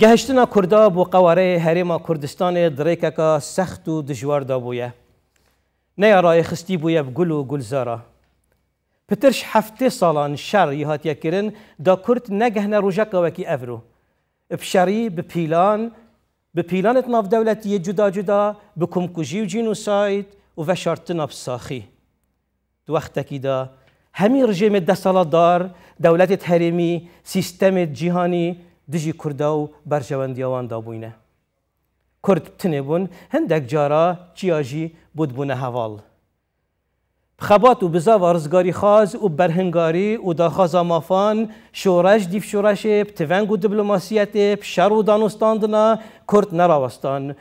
گەهشتنا کوردا بۆ قەوارەی هەرێما کوردستانê dirêkeka sext û dijwar dabûye. Neya rayexistî bûye bi gul û gulzara. Pitir ji heftê salan şer yê hatiye kirin da Kurd negehne rojeka wekî evro. Bi şerî, bi pîlanet navdewletiyê cuda cuda, bi komkujî û jînosayîd û veşartina psaxî. Di wextekî da hemî rejêmê destsaladar, dewletê herêmî, sîstemê cîhanî dijî Kurda û berjewendiya wan dabûyne. Kurd tinê bûn, hindek cara çiya jî bûdbûne heval. Bi xebat û bizava rizgarî xaz û berhingarî û daxwaza mafan, şoreş dîv şoreşê, bi tiveng û diplomasiyetê, bi şer û danostandina Kurd nerawestan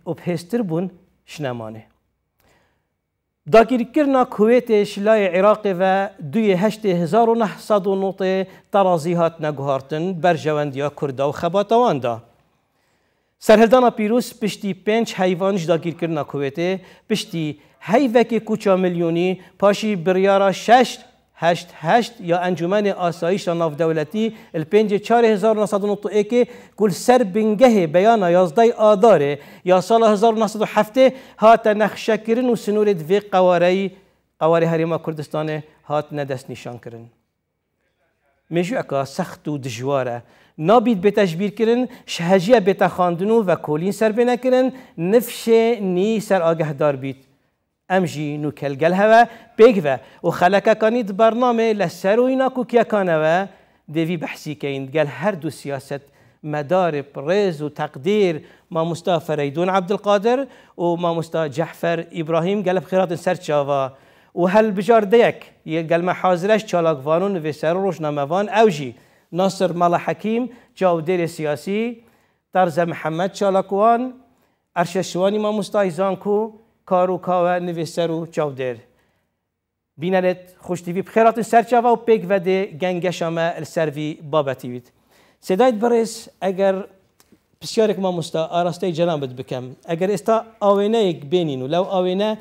û pêstir bûn şinemanê. Dagirkirina Kuwêtê şilayê Iraqê ve duyê heştê 1990 terazî hatine guhartin berjewendiya Kurda û xebata wan da. Serhildana pîrûz piştî 5 heyvan ji dagirkirina Kuwêtê, piştî heyvekê kûça milyonî, paşî biryara 688 ya Encûmenê Asayîşa Navdewletî li 5/4/1991 gul ser bingehê beyana 11 Adarê ya sala 1907 hate nexşekirin û sinûrê di vê qewarê Herêma Kurdistanê hatine destnîşankirin. Mêjûeka sext û dijwar e. Nabît bêtejbîrkirin, ji hejiya bêtexandin û vekolîn serbê nekirin, nifşê nî ser agehdar bît. Em jî nûkelgel heve pêk ve û xelekekanî di bernamê li serûyîna kûkiyekan ve devî behsî keyin gel her du siyaset medarê rêz û teqdîr mamosta Fereydûn Ebdilqadir û mamosta Cehfer İbrahîm gelek xêratin ser çava û helbijardeyek gel me hazireş çalakvan û nivêser rojnamevan ew jî Nasir Mala Hekîm çavdêrê siyasî, Terze Mihemed çalakwan, Erşeşwanî mamostayî Zanku, Karoka ve nivêser û çavdêr. Bînenê xweştîvî bi xêratin serçava û pêk vedê gengeşa me li ser vî babetî bît. Sedayet birêz eger pisyarek mamosta arasteyê cenabet bikem, eger êsta awêneyek bênîn û lew awêne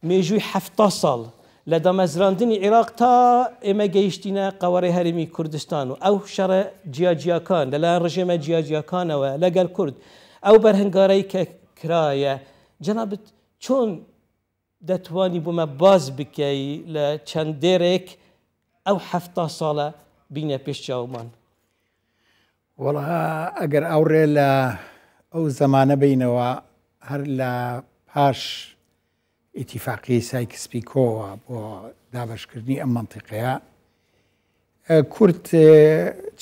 mêjûyî 70 sal li damezrandinê Iraq ta ême gehîştîne qewarê Herêmî Kurdistan û ew şere ciyaciyakan, li layan rejême ciyaciyakan we legel Kurd, ew berhingareyî kiraye. Cenabet çۆn دەتوانی بۆ me baz bikey li çendêrek ew 70 sala bîne pêş çawan. وەڵا ئەگەر ئەوڕێ لە ئەو زەمانە بینەوە هەر لە پاش ئیتیفاقی سایکس-پیکۆوە بۆ دابەشکردنی ئەم مەنتیقەیە کورد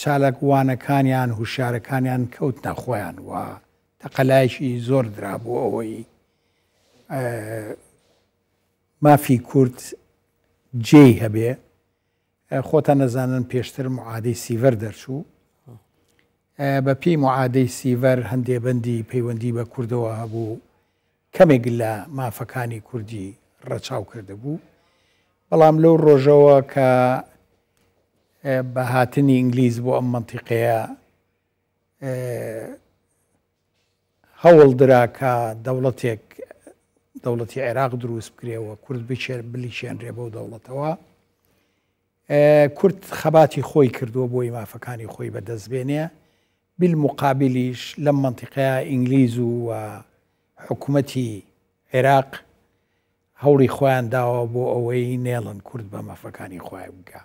چالاکوانەکانیان هوشارەکانیان کەوتنە خۆیان و تەقەلایەکی زۆر درا بۆ ئەوەی مافی کورد جێی هەبێ. خۆتە نەزانن پێشتر معادەی سیڤەر دەرچوو، بە پێی معادەی سیڤەر هەندێ بەندی پەیوەندی بە کوردەوە هەبوو، کەمێک لە مافەکانی کوردی ڕەچاو کردهبوو. بەڵام لەو ڕۆژەوە کە بە هاتنی ئینگلیز بۆ ئەم مەنتیقەیە هەوڵ درا کە دەوڵەتی عێراق دروست بکرێەوە، کورد بلیشێنرێ بەو دەوڵەتەوە. کورد خەباتی خۆی کردووە بۆی مافەکانی خۆی بەدەستبێنێ. بالمقابلیش لەم مەنتیقەیە ئینگلیز و حکوومەتی عێراق هەوڵی خۆیان داوە بۆ ئەوەی نێڵن کورد بە مافەکانی خۆی بکە.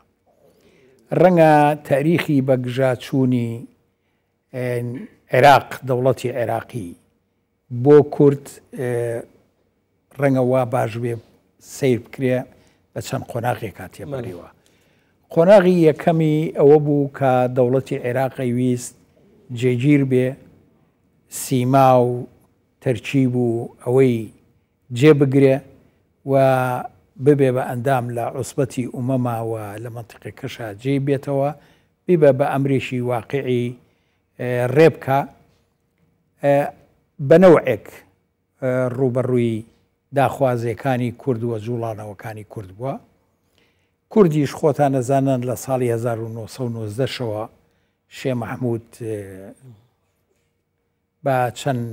ڕەنگە تاریخی بەگژاچوونی عێراق، دەوڵەتی عێراقی بۆ کورد ڕەنگە وا باش بێ سیر بکرێ بە چەند قۆناغێک هاتێبەرەوە. قۆناغی یەکەمی ئەوە بوو کە دەوڵەتی عێراقی ویست جێگیر بێ، سیما و تەرکیب و ئەوەی جێبگرێ و ببێ بە ئەندام لە عوسبەتی ئومەماوە لە مەنتیقی کەشە جێ بێتەوە، ببێ بە ئەمریشی واقعی ڕێبکە بەنەوعێک ڕوبەڕووی داخوازیەکانی کورد وە جوڵانەوەکانی کورد بووە. کوردیش خۆتان نەزانن لە ساڵی 1990 شێ مەحموود بە چەند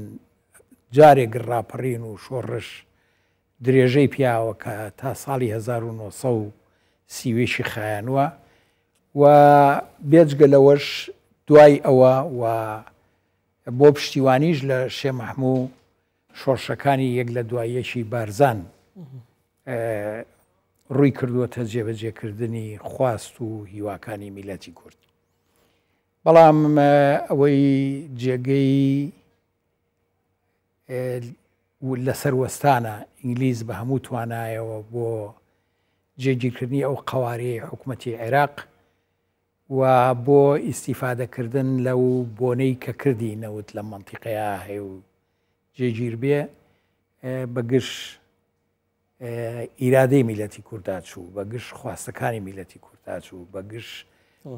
جارێک ڕاپەڕین و شۆڕش درێژەی پیاوە کە تا ساڵی 1930 خایانوە و بێجگە لەوەش دوای ئەوە و بۆ پشتیوانیش لە شێ مەحموو شۆڕشەکانی یەک لە دوایەکی بارزان ڕووی کردووەتە جێبەجێکردنی خواست و هیواکانی میلەتی کورد. بەڵام ئەوەی جێگەی لەسەر وەستانە ئینگلیز بە هەموو توانایەوە بۆ جێگیرکردنی ئەو قەوارەی حکوومەتی عێراق و بۆ ئیسیفادەکردن لەو بۆنەی کە کردی نەوت لە منتیقەیە هەیە و جێگیر بێ بەگشت ئیرادەی میلەتی کووردا چوو بەگشت خواستەکانی میلەتی کووردا چوو بەگشت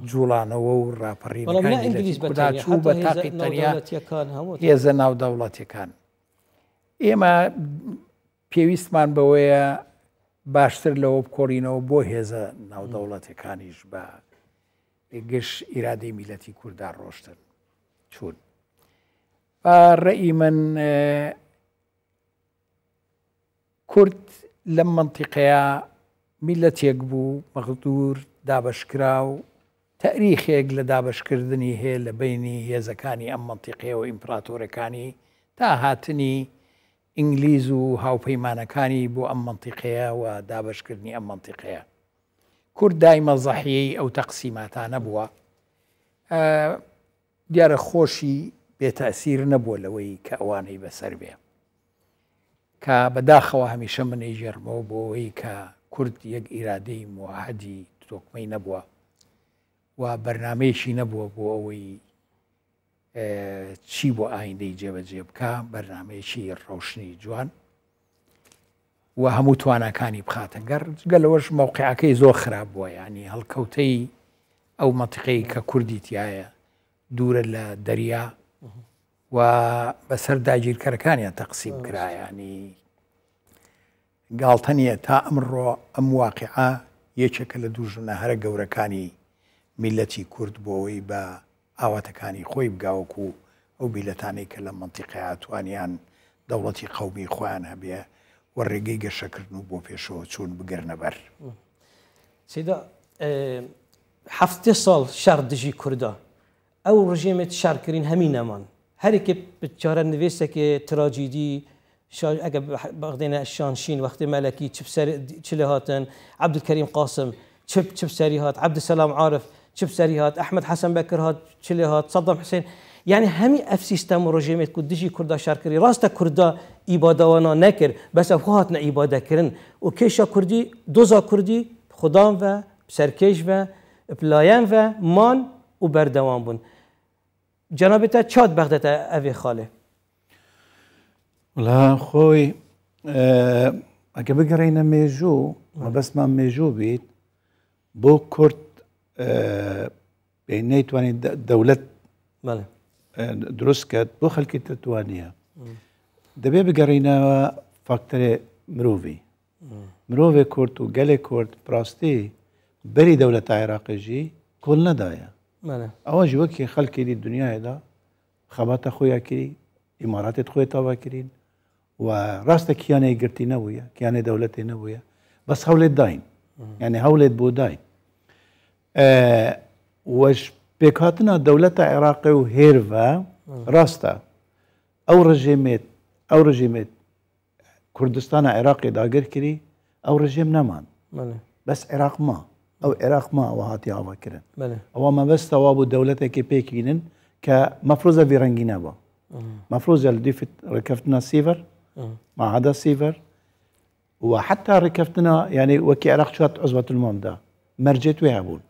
جوڵانەوە و ڕاپەڕینەکانی کووردا چوو بە تاقی تەنیا هێزە ناودەوڵەتیەکان. ئێمە پێویستمان بەوەیە باشتر لەوە بکۆڕینەوە بۆ هێزە ناودەوڵەتەکانیش بە گشت ئیرادەی میلەتی کووردا ڕۆشتن چوون. ڕێی من کورد لەم منتیقەیە میلەتێک بوو مەغدور دابەشکرا و تاریخێک لە دابەشکردنی هەیە لە بینی هێزەکانی ئەم منتیقەیە و ئیمپراتۆرەکانی تا هاتنی ئینگلیز و هاوپەیمانەکانی بۆ ئەم منتیقەیە و دابەشکردنی ئەم منتیقەیە. کورد دایمە زەحیەی ئەو تەقسیماتانە بووە. دیارە خۆشی بێتەسیر نەبووە لەوەی کە ئەوانەی بەسەر بێ کە بەداخەوە هەمیشە منەی ژێرمەوە بۆەوەی کە کورد یەک ئیرادەی موحەدی تۆکمەی نەبووە و بەرنمەیەکی نەبووە بۆ ئەوەی چی بۆ ئایندەی جێبەجێ بکە بەرنمەیەکی ڕەوشنی جوان و هەموو توانەکانی بخاتە گەڕ گەلەوەش مەوقعەکەی زۆر خراپ بووە ینی هەڵکەوتەی ئەو مەنتیقەی کە کوردی تایە دوورە لە دەریا و بەسەر داگیرکەرەکانیان تەقسیم کرایانی گاڵتەنیە تا ئەمڕۆ ئەم واقعە یەکێکە لە دوو ژنەهرە گەورەکانی میلەتی کورد بۆەوەی بە ئاواتەکانی خۆی بگاوەکو ئەو بیلەتانەی کە لە منتیقەیە توانیان دەوڵەتی قەومی خۆیان هەبێ و ڕێگەی گەشەکردن و بۆ پێشەوە چوون بگەرنەبەر. سیدا هەفتێ ساڵ شەڕ دژی کووردا ئەو ڕژێمێت شارکردین هەمی نەمان هەرێکێ بچارە نوێسێکێ تراجیدی ئەگە بەغدێنە شانشین وەختی مەلەکی چ لە هاتن عەبدولکەریم قاسم چ سەری هات عەبدولسەلام عارف چ سەری هات ئەحمەد حەسەن بەکر هات چ لێ هات سەدام حوسێن یعنی هەمی ئەف سیستەم و ڕژێمێت کو دژی کووردا شارکردی ڕاستە کووردا ئیبادەوانە نەکرد بەس ئەو هاتنە ئیبادەکردن و کێشە کوردی دۆزا کوردی خوددان و سەرکێش و پلایەن و مان و بەردەوام بوون. جەنابێتە چات بەغدەتە ئەوێ خاڵێ وڵا خۆی ئەگە بگەڕێنە مێژوو مەبەستمان مێژوو بیت بۆ کورد پێی نەیتوانێت دەوڵەت دروست کرد بۆ خەڵکی تەتوانیە دەبێ بگەڕینەوە فاکتەرێ مرۆڤی مرۆڤێ کورد و گەلێ کورد پڕاستی بەری دەوڵەتە عێراقیژی کۆڵ نەدایە ئەوەژ وەکی خەڵکی دنیاەدا خەباتە خۆیان کردی ئیماراتێت خۆی تاواکردین و ڕاستە کیانەی گرتی نەبووە کیانەی دەوڵەتی نەبووە بەس هەولێت داین یعنی هەولێت بۆ داین وەش پێکهاتنە دەوڵەتە عێراقی و هێرڤە ڕاستە ئەو ڕژێمێت کوردستانە عێراقی داگر کردی ئەو ڕژێم نەمان بەس عێراق ما ئەو عێراق ما ئەوە هاتی ئاواکردن ئەوە مەبەستەوا بوو دەوڵەتێکی پێکینن کە مەفرۆزە ڤێڕەنگی نەبووە مەفرۆزە لە دیفت ڕێکەفتنە سیڤەر معهدە سیڤەر و حتا ڕێکەفتنە یعنی وەکی عێراق چوات عوزبەت المامدا مەرجێت وێ هەبوون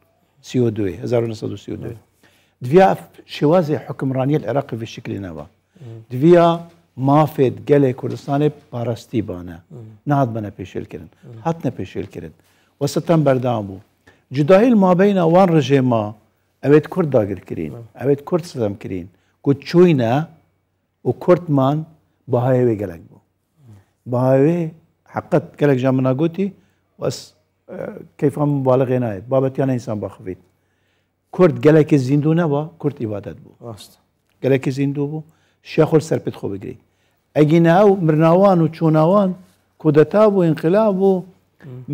1932 دویا شێوازی حکمڕانیە العێراقی في شکلی نەبە دویا مافێت گەلێ کوردستانی پاڕستی بانە نهات بەنە پێشێلکردن هاتنە پێشێلکردن وەستەم بەردام بوو جوداهی مابینە وان ڕژێما ئەوێت کورد داگرکردین ئەوێت کورد سەدەمکردین کو چوینە و کورتمان بەهایەوێ گەلک بوو بەهاوێ حقت گەلک ژان مناگوتی وەس کەیفان مبالغێ نایێت بابەتیانە ئینسان باخەوێت کورد گەلێکی زیندوو نەبووە کورد ئیبادەت بوو گەلێکی زیندوو بوو شێخۆل سەرپێت خۆ بگریت ئەگینە ئەو مرناوان و چووناوان کودەتا بوو ئینقلاب بوو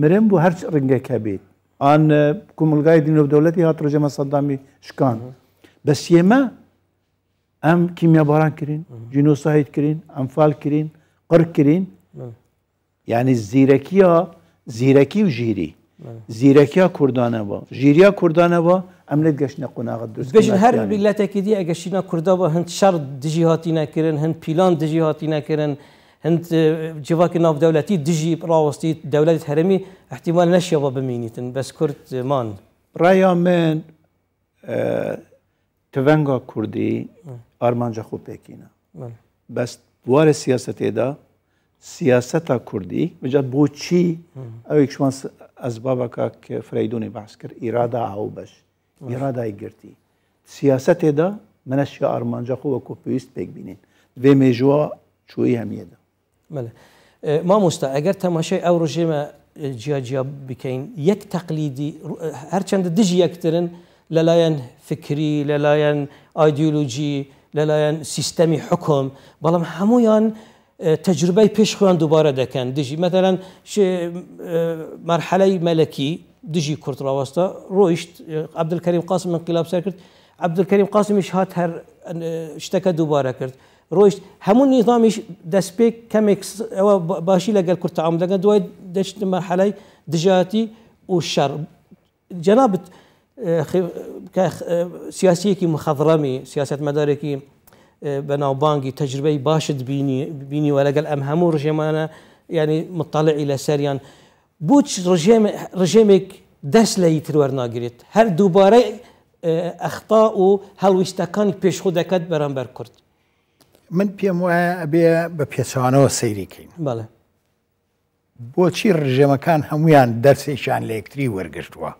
مرن بوو هەر ڕنگێکە بێت ئان کومەلگای دین و دەوڵەتی هات ڕژێمە سەدامی شکان بەس ئێمە ام كيميا باران كرين جينوسايد كرين انفال كرين قرق كرين يعني الزيركيه زيركي وجيري زيركيا كردانه با جيريا كردانه با عملت قشنا قناغ درست بجن هر بلاتك دي قشنا كردابا هند شرط دجي هاتينا كرن هند بيلان دجي هاتينا كرن هند جواك ناف دولتي دجي راوستي دولة هرمي احتمال نشيبا بمينيتن بس كرد مان رايا من تفنگا كردي ارمانجا خو بكينا بس وار سياسته دا سياستا كردي بجد بوچي او يكشمان اسبابك كفريدوني بحسكر اراده او بش اراده يگرتي سياسته دا منش ارمانجا خو وكو بيست بك بينين و ميجوا شوي هميه دا بله ما مستا اگر تماشای او رژیم جیا بکین یک تقلیدی هرچند دجی یکترن للاین فکری للاین ایدئولوژی للاین سیستمی حکم بلام همویان تجربه پیش خوان دوباره دکن دجی مثلا مرحله ملکی دجی کرد راوستا رویشت عبدالکریم قاسم انقلاب سر کرد عبدالکریم قاسمش هات هر اشتکه دوباره کرد رویشت همون نظامش دست به کمیکس او باشی لگل کرد تعامل لگن دوای دشت مرحله دجاتی و شر جناب سیاسی کی مخضرمی سیاست مداری کی بناوبانگی تجربه باشد بینی ولگل ام همون رژیمانه يعني مطلع الى سريان بوتش رژیمك دست لیتر ورناگرید هر دوباره اخطاء و هلوستکان پیش خود کد برانبر کرد من پێم وایە ئەبێ بە پێچوانەوە سەیریکەین بەڵێ بۆچی ڕژێمەکان هەمویان دەرسێکیان لە یەکتری وەرگرتووە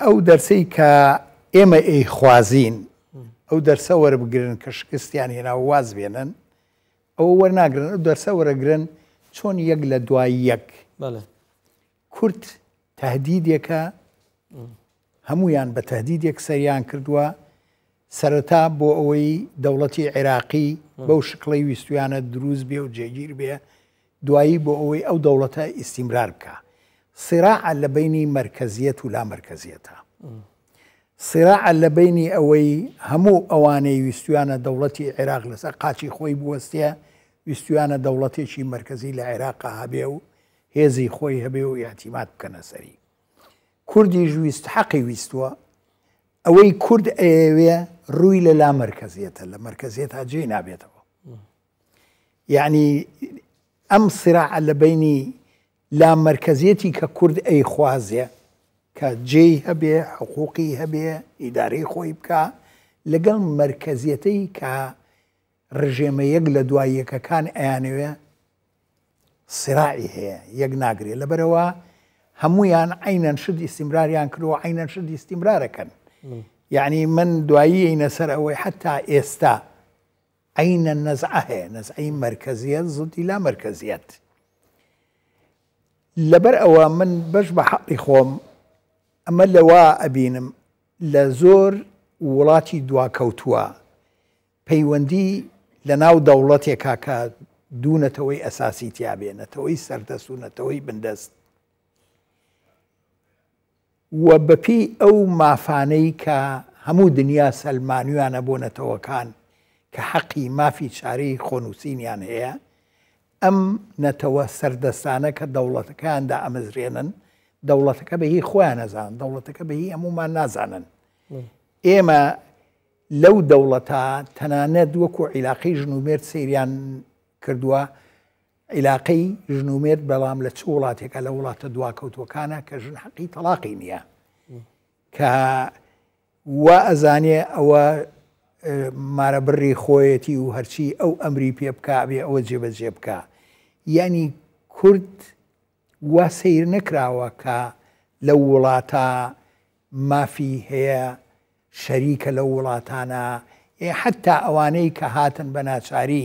ئەو دەرسەی کە ئێمە ئەیخوازین ئەو دەرسە وەربگرن کە شکستیان هێنا واز بێنن ئەوە وەرناگرن ئەو دەرسە وەرەگرن چۆن یەک لە دوای یەک کورد تهدیدێکە هەمویان بە تهدیدێک سەریان کردووە سەرەتا بۆ ئەوەی دەوڵەتی عێراقی بەو شکڵەی ویستویانە دروست بێ و جێگیر بێ دوایی بۆ ئەوەی ئەو دەوڵەتە ئیستیمرار بکە صراع لە بینی مرکزیەت و لا مرکزیەتە صراع لە بینی ئەوەی هەموو ئەوانەی ویستویانە دەوڵەتی عێراق لەسەر قاچی خۆی بوەستێ ویستویانە دەوڵەتێکی مرکزی لە عێراقا هەبێ و هێزی خۆی هەبێ و ئیعتیماد بکەنە سەری کوردیش ویست حەقی ویستووە ئەوەی کورد ئەوێ ڕووی لە لا مرکزیەتە لە مرکزیەتە جێ نابێتەوە یعنی ئەم صراع لە بینی لا مرکزیەتی کە کورد ئەیخوازێ کە جێی هەبێ حقوقی هەبێ ئیدارەی خۆی بکە لەگەڵ مرکزیەتەی کە ڕژێمە یەک لە دوای یەکەکان ئەیانەوێ صراعی هەیە یەک ناگرێت لەبەرەوە هەمویان عینەن شت ئیستیمراریان کردەوە عینەن شت ئیستیمرارەکەن یعنی من دوایی ئەینە سەر ئەوەی حتا ئێستا عینە نەزعە هەیە نەزعی مرکزیەت زڵی لا مرکزیەت لەبەر ئەوە من بەش بە حەقی خۆم ئەمە لەوا ئەبینم لە زۆر وڵاتی دواکەوتووە پەیوەندی لە ناو دەوڵەتێکا کە دوو نەتەوەی ئەساسی تیابێ نەتەوەی سەردەست و نەتەوەی بندەست و بەپی ئەو مافانەی کە هەموو دنیا سەلمانویانە بۆ نەتەوەکان کە حەقی مافی چارەی خۆنووسینیان هەیە ئەم نەتەوە سەردەستانە کە دەوڵەتەکاندا ئەمەزرێنن دەوڵەتەکە بەهی خۆیان نەزانن دەوڵەتەکە بەهی هەمومان نازانن ئێمە لەو دەوڵەتە تەنانەت وەکو عیلاقەی ژنومێرد سەیریان کردووە عیلاقەی ژنومێرد بەڵام لە چ وڵاتێکە لە وڵاتە دواکەوتوەکانە کە ژن حەقی تەلاقی نییە کە وا ئەزانێ ئەوە مارە بڕی خۆیەتی و هەرچی ئەو ئەمری پێ بکە بێ ئەوە جێبەجێ بکە یعنی کورد وا سیر نەکراوە کە لە وڵاتە مافی هەیە شەریکە لە وڵاتانە حتا ئەوانەی کە هاتن بە ناچاری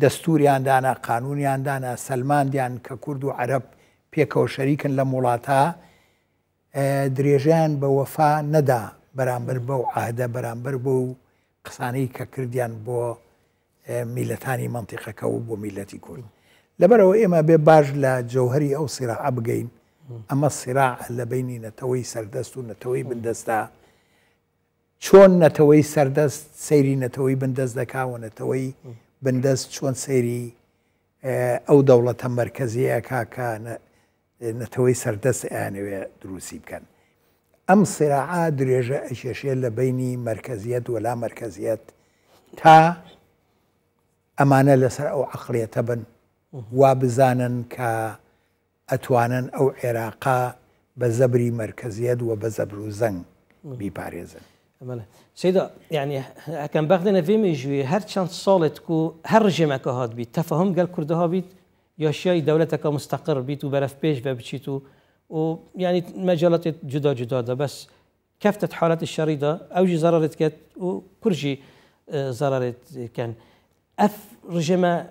دەستوریاندانە قانونیاندانە سەلماندیان کە کورد و عەرەب پێکەوە شەریکن لە وڵاتە درێژیان بە وەفا نەدا بەرامبەر بەو عادە بەرامبەر بۆ قسانەی کە کردیان بۆ میلەتانی منتیقەکە و بۆ میلەتی کورد لەبەرەوە ئێمە بێ باش لە جەوهەری ئەو سیراع بگەین ئەمە سیراع لە بینی نەتەوەی سەردەست و نەتەوەی بندەستە چۆن نەتەوەی سەردەست سەیری نەتەوەی بندەست دەکاوە نەتەوەی بندەست چۆن سەیری ئەو دەوڵەتە مەرکەزیە کاکە نەتەوەی سەردەست ئەیانەوێ دروستی بکەن. ئەم سراعە درێژە ئەشێشێ لە بینی مەرکەزیەت وەلا مەرکەزیەت تا ئەمانە لەسەر ئەو عەقڵیەتە بن وا بزانن کە ئەتوانن ئەو عێراقا بە زەبری مەرکەزیەت و بە زەبر و زەنگ بیپارێزن. سيدا يعني كان باخذنا في ميجوي هر چند صالت كو هر رژیمك هات بيت تفهم قال كردها بيت يا شيء دولتك مستقر بيت وبرف بيش وبتشيتو ويعني مجالات جدا جدا ده بس كفتت حالة الشريدة أوجي ضررت كت وكرجي ضررت كان أف رجيمة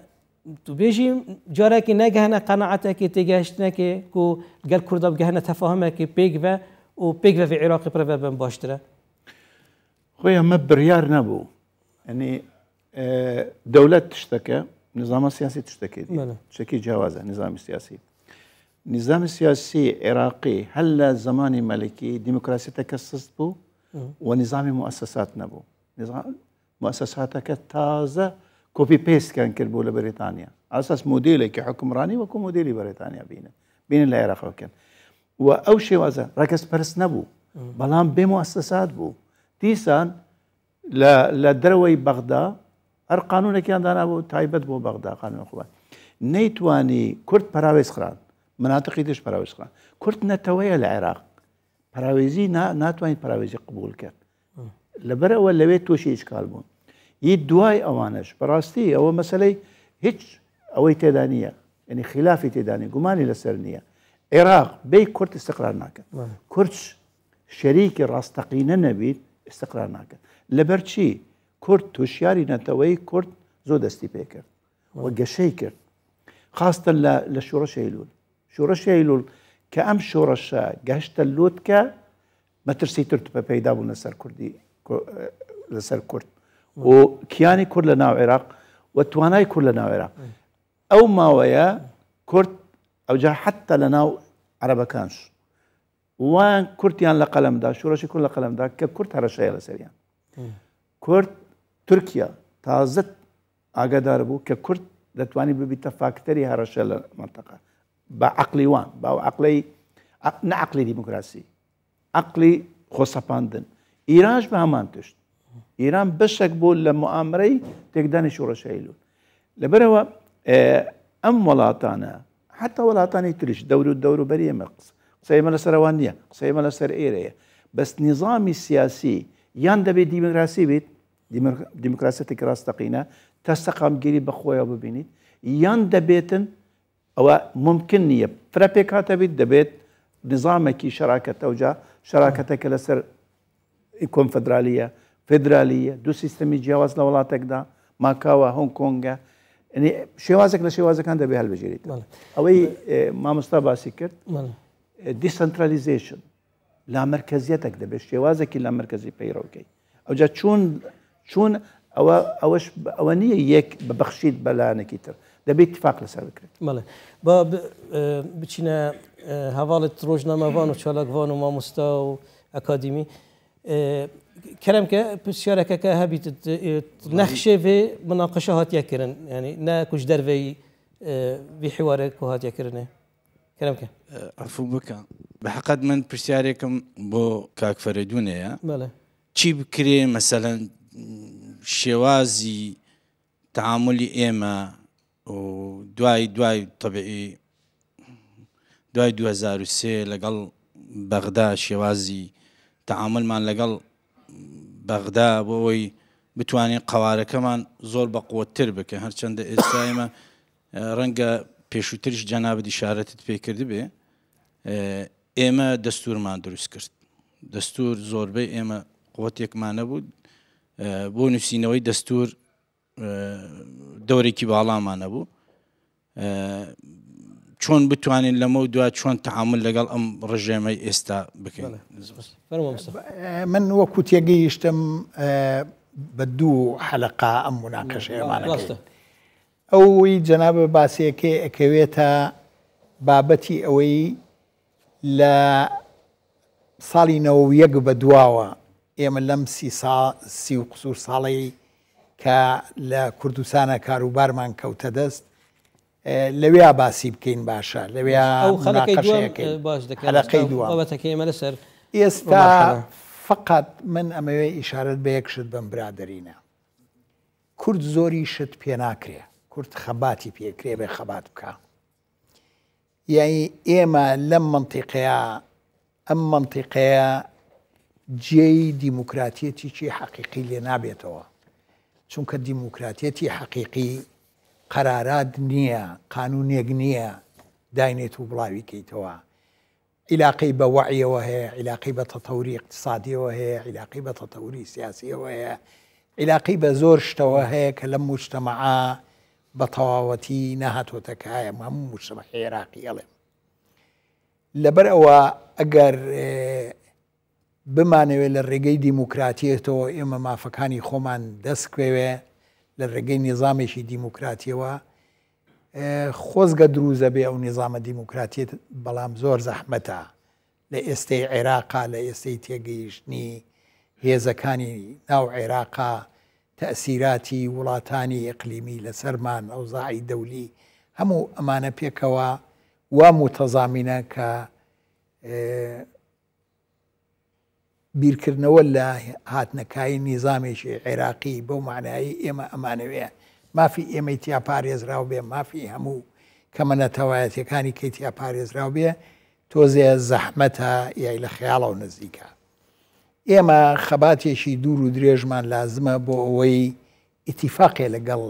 تبيجي جارك نجهنا قناعتك تجاشتنك كو قال كردا بجهنا تفهمك بيجوا وبيجوا في العراق برا باشترا خويا ما بريار نبو يعني دولة تشتكى نظام السياسي تشتكي تشتكي جوازه نظام السياسي نظام السياسي عراقي هلا زماني ملكي ديمقراطية تكسست بو ونظام مؤسسات نبو نظام مؤسساتك تازة كوبي بيست كان كربو لبريطانيا على اساس موديلي كحكمراني وكو موديلي بريطانيا بين العراق وكان واو شيء وازا ركز برس نبو بلان بمؤسسات بو تيسان لا دروي بغداد هر قانون كان دانا بو تايبت بو بغداد قانون اخوان نيتواني كرد براويز خران مناطق يدش براويز خران كرد نتويا العراق براويزي ناتواني براويزي قبول كان لبرا ولا بيت وشي اشكال بون يدواي اوانش براستي او مسألة هيك او تيدانية يعني خلافي تيدانية قماني لسرنية عراق بي كرد استقرار ناكا كرد شريك راستقينا نبيت استقرار ناكا لبرشي كرد توشياري نتوي كرد زود استيبيكر وقشي كرد خاصة لشورش ايلول شورش ايلول كأم شورش قهشت اللوتكا ما ترسي ترتبة بيدابو لسر كردي لسر كرد وكياني كرد لناو عراق وتواناي كرد لناو عراق او ما ويا كرد او جا حتى لناو عربا كانش وان كرتيان لقلم دا شورشي كل لقلم دا ككرت هرشايا لسريان كرت تركيا تازت اقدار بو ككرت دتواني بتفاكتري هرشايا المنطقه بعقلي وان باو عقلي نعقلي ديمقراطي عقلي خصباندن ايران بهمان تشت ايران بشك بول لمؤامري تقداني شورشايلو لبروا ام ولاتانا حتى ولاتاني تريش دورو بريه مقص قسيمة لسروانية قسيمة لسر إيريا بس نظامي السياسي يندبي ديمقراطي بيت ديمقراطية راستقينا تستقام جري بخويا وببينيت يندبيتن أو ممكن نية فرابيكاتا بيت دبيت نظامك شراكة توجه شراكتك لسر يكون فدرالية دو سيستمي جواز لولاتك دا ماكاوا هونغ كونغا يعني شوازك لشوازك هندا بهال بجريت أوي ما مصطفى سكرت ديسنتراليزيشن لا مركزيتك ده بشوازك لا مركزي بيروكي او جا شون اوش اونيه يك ببخشيت بلا نكيتر ده باتفاق لسركرت ماله بچينا حوالت روزنامه وان و چالاک وان و ماموستا اکادمی كلامك بشاركك هبيت نخشة في مناقشات يكرن يعني نا كوش درفي في حوارك وهات يكرنه كلامك عفو بك بحقد من برسياركم بو كاك فردونيا بله چی بکری مثلا شوازی تعاملی ایما و دوای طبيعي دوای 2003 لقل بغداد شوازی تعامل من لقل بغداد بوي بتواني قواره كمان زور بقوة تربك هرچند استايمه رنگا پیشوترش جناب اشارت پی کرده به ایما دستور ما درست کرد دستور زور به ایما قوت یک معنی بود بو نفسینوی دستور دوری کی بالا معنی بود چون بتوانین لموضوع چون تعامل لقال ام رجيم استا بكين من وقت يجيشتم بدو حلقة ام مناقشة معنا او جناب باسي كي كويتا بابتي اوي لا صالي نو يق بدواوا ئێمە لەم سی و قسوور ساڵی کە لە کوردستانە کاروبارمان کەوتە دەست لەوێ باسی بکەین باشە لەوێ حەلەقەی دووەمەتەکەی ئێمە لەسەر ئێستا فقط من ئەمەوێ ئیشارەت بە یەک شت بەم برادەرینە کورد زۆری شت پێ ناکرێ کورد خەباتی پێکرێ بێ خەبات بکە یعنی ئێمە لەم منتیقەیە ئەم منتیقەیە جێی دیموکراتیەتێکی حەقیقی لێ نابێتەوە چونکە دیموکراتیەتی حەقیقی قەرارات نییە قانونێک نییە داینێت و بڵاوی کەیتەوە عیلاقەی بە وەعیەوە هەیە عیلاقەی بە تەتەوری اقتصادیەوە هەیە عیلاقەی بە تەتەوری سیاسیەوە هەیە عیلاقەی بە زۆر شتەوە هەیە کە لەم موجتەمەعا بە تەواوەتی نەهاتۆتەکایە هەموو موجتەمەعی عێراقی ئەڵێم لەبەر ئەوە ئەگەر بمانەوێت لە ڕێگەی دیموکراتیەتەوە ئێمە مافەکانی خۆمان دەستکوێوێ لە ڕێگەی نیظامێکی دیموکراتیەوە خۆزگە دروزە بێ ئەو نیظامە دیموکراتیت بەڵام زۆر زەحمەتە لە ئێستەی عێراقا لە ئێستەی تێگەیشتنی هێزەکانی ناو عێراقا تەسیراتی وڵاتانی ئەقلیمی لەسەرمان ئەوزاعی دەولی هەموو ئەمانە پێکەوە وا متەزامینە کە بیرکردنەوە لە هاتنەکایی نیظامێکی عێراقی بەو معنایی ئێمە ئەمانەوەیە مافی ئێمەی تیا پارێزراو بێ مافی هەموو کەمە نەتەوایەتەکانی کەی تیا پارێزراو بێ تۆزێ زەحمەتە یای لە خەیاڵەوە نزیکە ئێمە خەباتێکی دوور و درێژمان لازمە بۆ ئەوەی ئیتیفاقێ لەگەڵ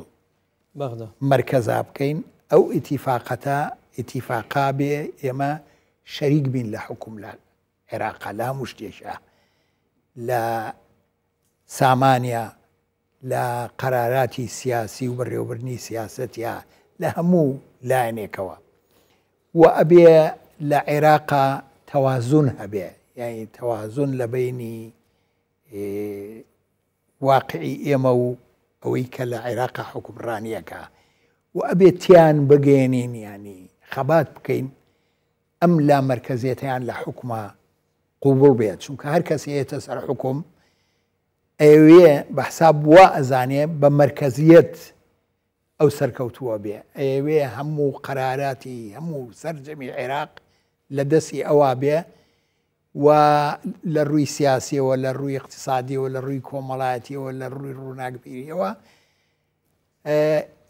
مەرکەزا بکەین ئەو ئیتیفاقەتە ئیتیفاقا بێ ئێمە شەریک بین لە حکوم لە عێراقا لە هەموو شتێکە لە سامانیا لە قەراراتی سیاسی و بەڕێوەبردننی سیاسەتە لە هەموو لایەنێکەوە و ئەبێ لە عێراقا تەوازون هەبێ یعنی تەوازون لە بینی واقعی ئێمە و ئەوەی کە لە عێراقا حکومڕانیەکە و ئەبێ تیان بگەێنین ینی خەبات بکەین ئەم لا مرکزیەتیان لە حکومە قوبڵ بێت چونکە هەر کەسی هێتە سەر حکوم ئەوێ بەحساب وا ئەزانێ بە مرکزیت ئەو سەرکەوتووە بێ ئەوێ هەموو قەراراتی هەموو سەرجەمی عێراق لە دەستی ئەوە بێ و لە ڕووی سیاسیەوە لە ڕووی اقتصادیەوە لە ڕووی کۆمەڵایەتیەوە لە ڕووی ڕووناکبیریەوە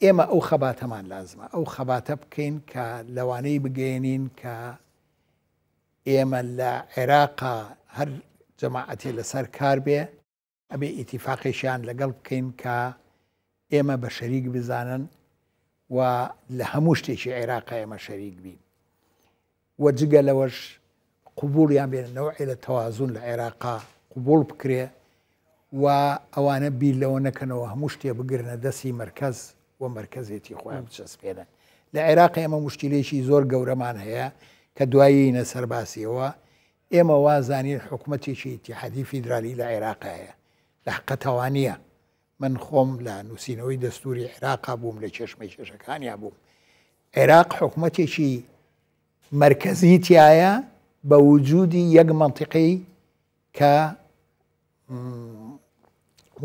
ئێمە ئەو خەباتەمان لازمە ئەو خەباتە بکەین کە لەوانەی بگەێنین کە ئێمە لە عێراقا هەر جەماعەتێ لەسەر کار بێ ئەبێ ئیتیفاقیشیان لەگەڵ بکەین کە ئێمە بە شەریک بزانن و لە هەموو شتێکی عێراقا ئێمە شەریک بین و جگە لەوەش قوبوڵیان بێن نەوعی لە تەوازون لە عێراقا قوبوڵ بکرێ و ئەوانە بیر لەوە نەکەنەوە هەموو شتێ بگرنە دەستی مرکز و مرکزێتی خۆیان بچەسپێنن لە عێراقی ئێمە مشکلێکی زۆر گەورەمان هەیە کە دوایینە سەرباسیەوە ئێمە وازانین حکوومەتێکی ئیتیحادی فیدرالی لە عێراقا هەیە لە حقەتەوانیە من خۆم لە نووسینەوەی دەستوری عێراقا بووم لە چێشمەی کێشەکانیا بووم عێراق حکوومەتێکی مرکزی تایە بە وجودی یەک منطقەی کە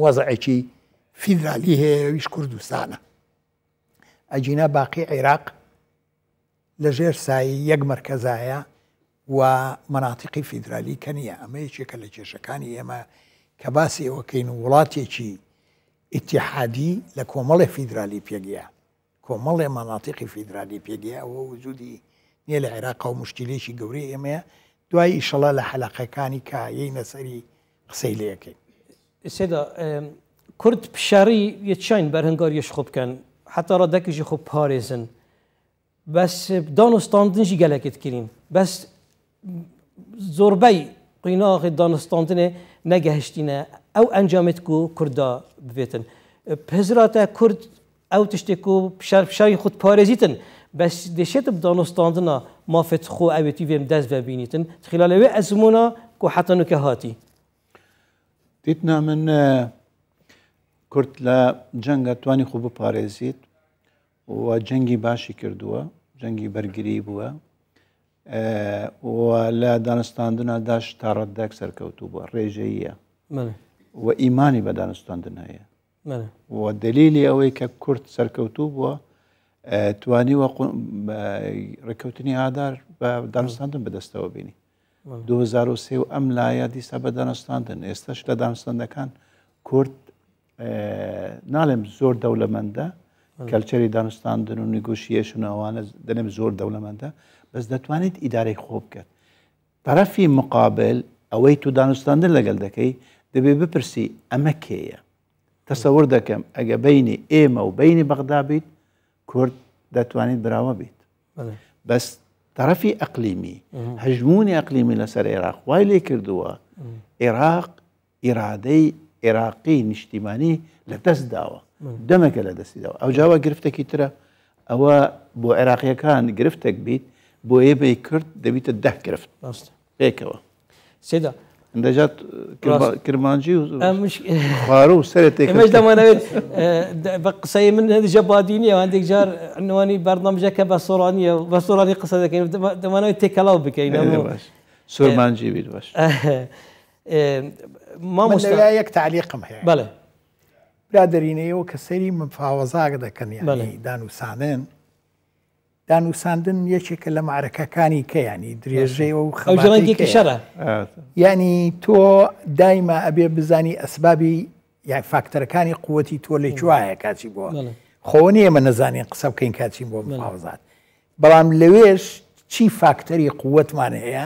وەزعێکی فیدرالی هەیە ویش کوردستانە ئەجینە باقی عێراق لە ژێر سایی یەک مرکزایە و مناطقی فیدرالی کە نییە ئەمە یەکێکە لە کێشەکانی ئێمە کە باسی ئەوەکەین وڵاتێکی ئیتیحادی لە کۆمەڵی فیدرالی پێگەیە کۆمەڵێ مناطقی فیدرالی پێگەیە ئەوە وجودی نییە لە عێراق و مشکلێکی گەورەی ئێمەیە دوای ئیشەڵا لە حەلەقەکانی کە یەینە سەری قسەی لە یەکەین سێدا کورد پشاری یەکشاین بەرهەنگاریش خۆ بکەن حتا ڕادەکیژی خۆ پارێزن بەس دانوستاندنجی گەلێکت کرین بەس زۆربەی قیناغی دانوستاندنێ نەگەهشتینە ئەو ئەنجامێت و کووردا ببێتن پزراتە کورد ئەو تشتێک و پشاری خود پارێزیتن بەس دێشێت دانوستاندنا مافێت خۆ ئەوێتی وێم دەست ببینیتن خلالەوێ ئەزمونە و حتەنوکە هاتی دیتنا من کورد لە جەنگە توانی خوب بپارێزیت و جەنگی باشی کردووە جەنگی بەرگری بووە و لە دانستاندنا داش تا ڕەدەک سەرکەوتوو بووە ڕێژەیە و ئیمانی بە دانوستاندن هەیە و دلیلی ئەوەی کە کورد سەرکەوتوو بووە توانیوە ڕێککەوتنی ئادار بە دانوستاندن بەدەستەوە بینی 2003 و ئەم لایە دیسا بە دانوستاندن ئێستش لە دانوستاندەکان کورد ناڵێم زۆر دەوڵەمەندە کەلچەری دانوستاندن و نیگۆشیێشن ئەوانە دەنێم زۆر دەوڵەمەندە بەس دەتوانێت ئیدارەی خۆ بکات طرفی مقابل ئەوەی تو دانوستاندن لەگەڵ دەکەی دەبێ بپرسی ئەمە کێیە تەسەور دەکەم ئەگە بینی ئێمە و بینی بەغدا بیت کورد دەتوانێت براوە بیت بەس طرفی ئەقلیمی هەژمونی ئەقلیمی لەسەر عێراق وای لێ کردووە عێراق ئیرادەی عێراقی نیشتیمانی لە دەست داوە دەمەکە لە دەستی داوە ئەو جاوە گرفتێکی ترە ئەوە بۆ عێراقیەکان گرفتێک بیت بۆ ئێمەی کرد دەبیتە 10 گرفت پێکەوە سێدا دەجات کرمانجی و خوارە و سەرێک ئێمەش دەمانەوێت بە قسەی من هەندێک بادینیە هەندێک جار عنوانی بەرنامەژەکە بە سۆرانیە بە سۆرانی قسە دەکەین دەمانەوێت تێکەڵاو بکەین سۆرمانجی بیت باش مامۆستا یەک تعلیقم هەیە بەڵێ برادەرینەوە کە سەری مفاوەزاک دەکەن یعنی دانوساندن یەکێکە لە معرەکەکانی کە ینی درێژەیە و خەڵکی شەرە ینی تۆ دایما ئەبێ بزانی ئەسبابی یان فاکتەرەکانی قووەتی تۆ لە کوایە کاچی بووە خۆ نیە ئێمە نەزانین قسە بکەین کاچین بۆ مفاوەزات بەڵام لەوێش چی فاکتەری قووەتمان هەیە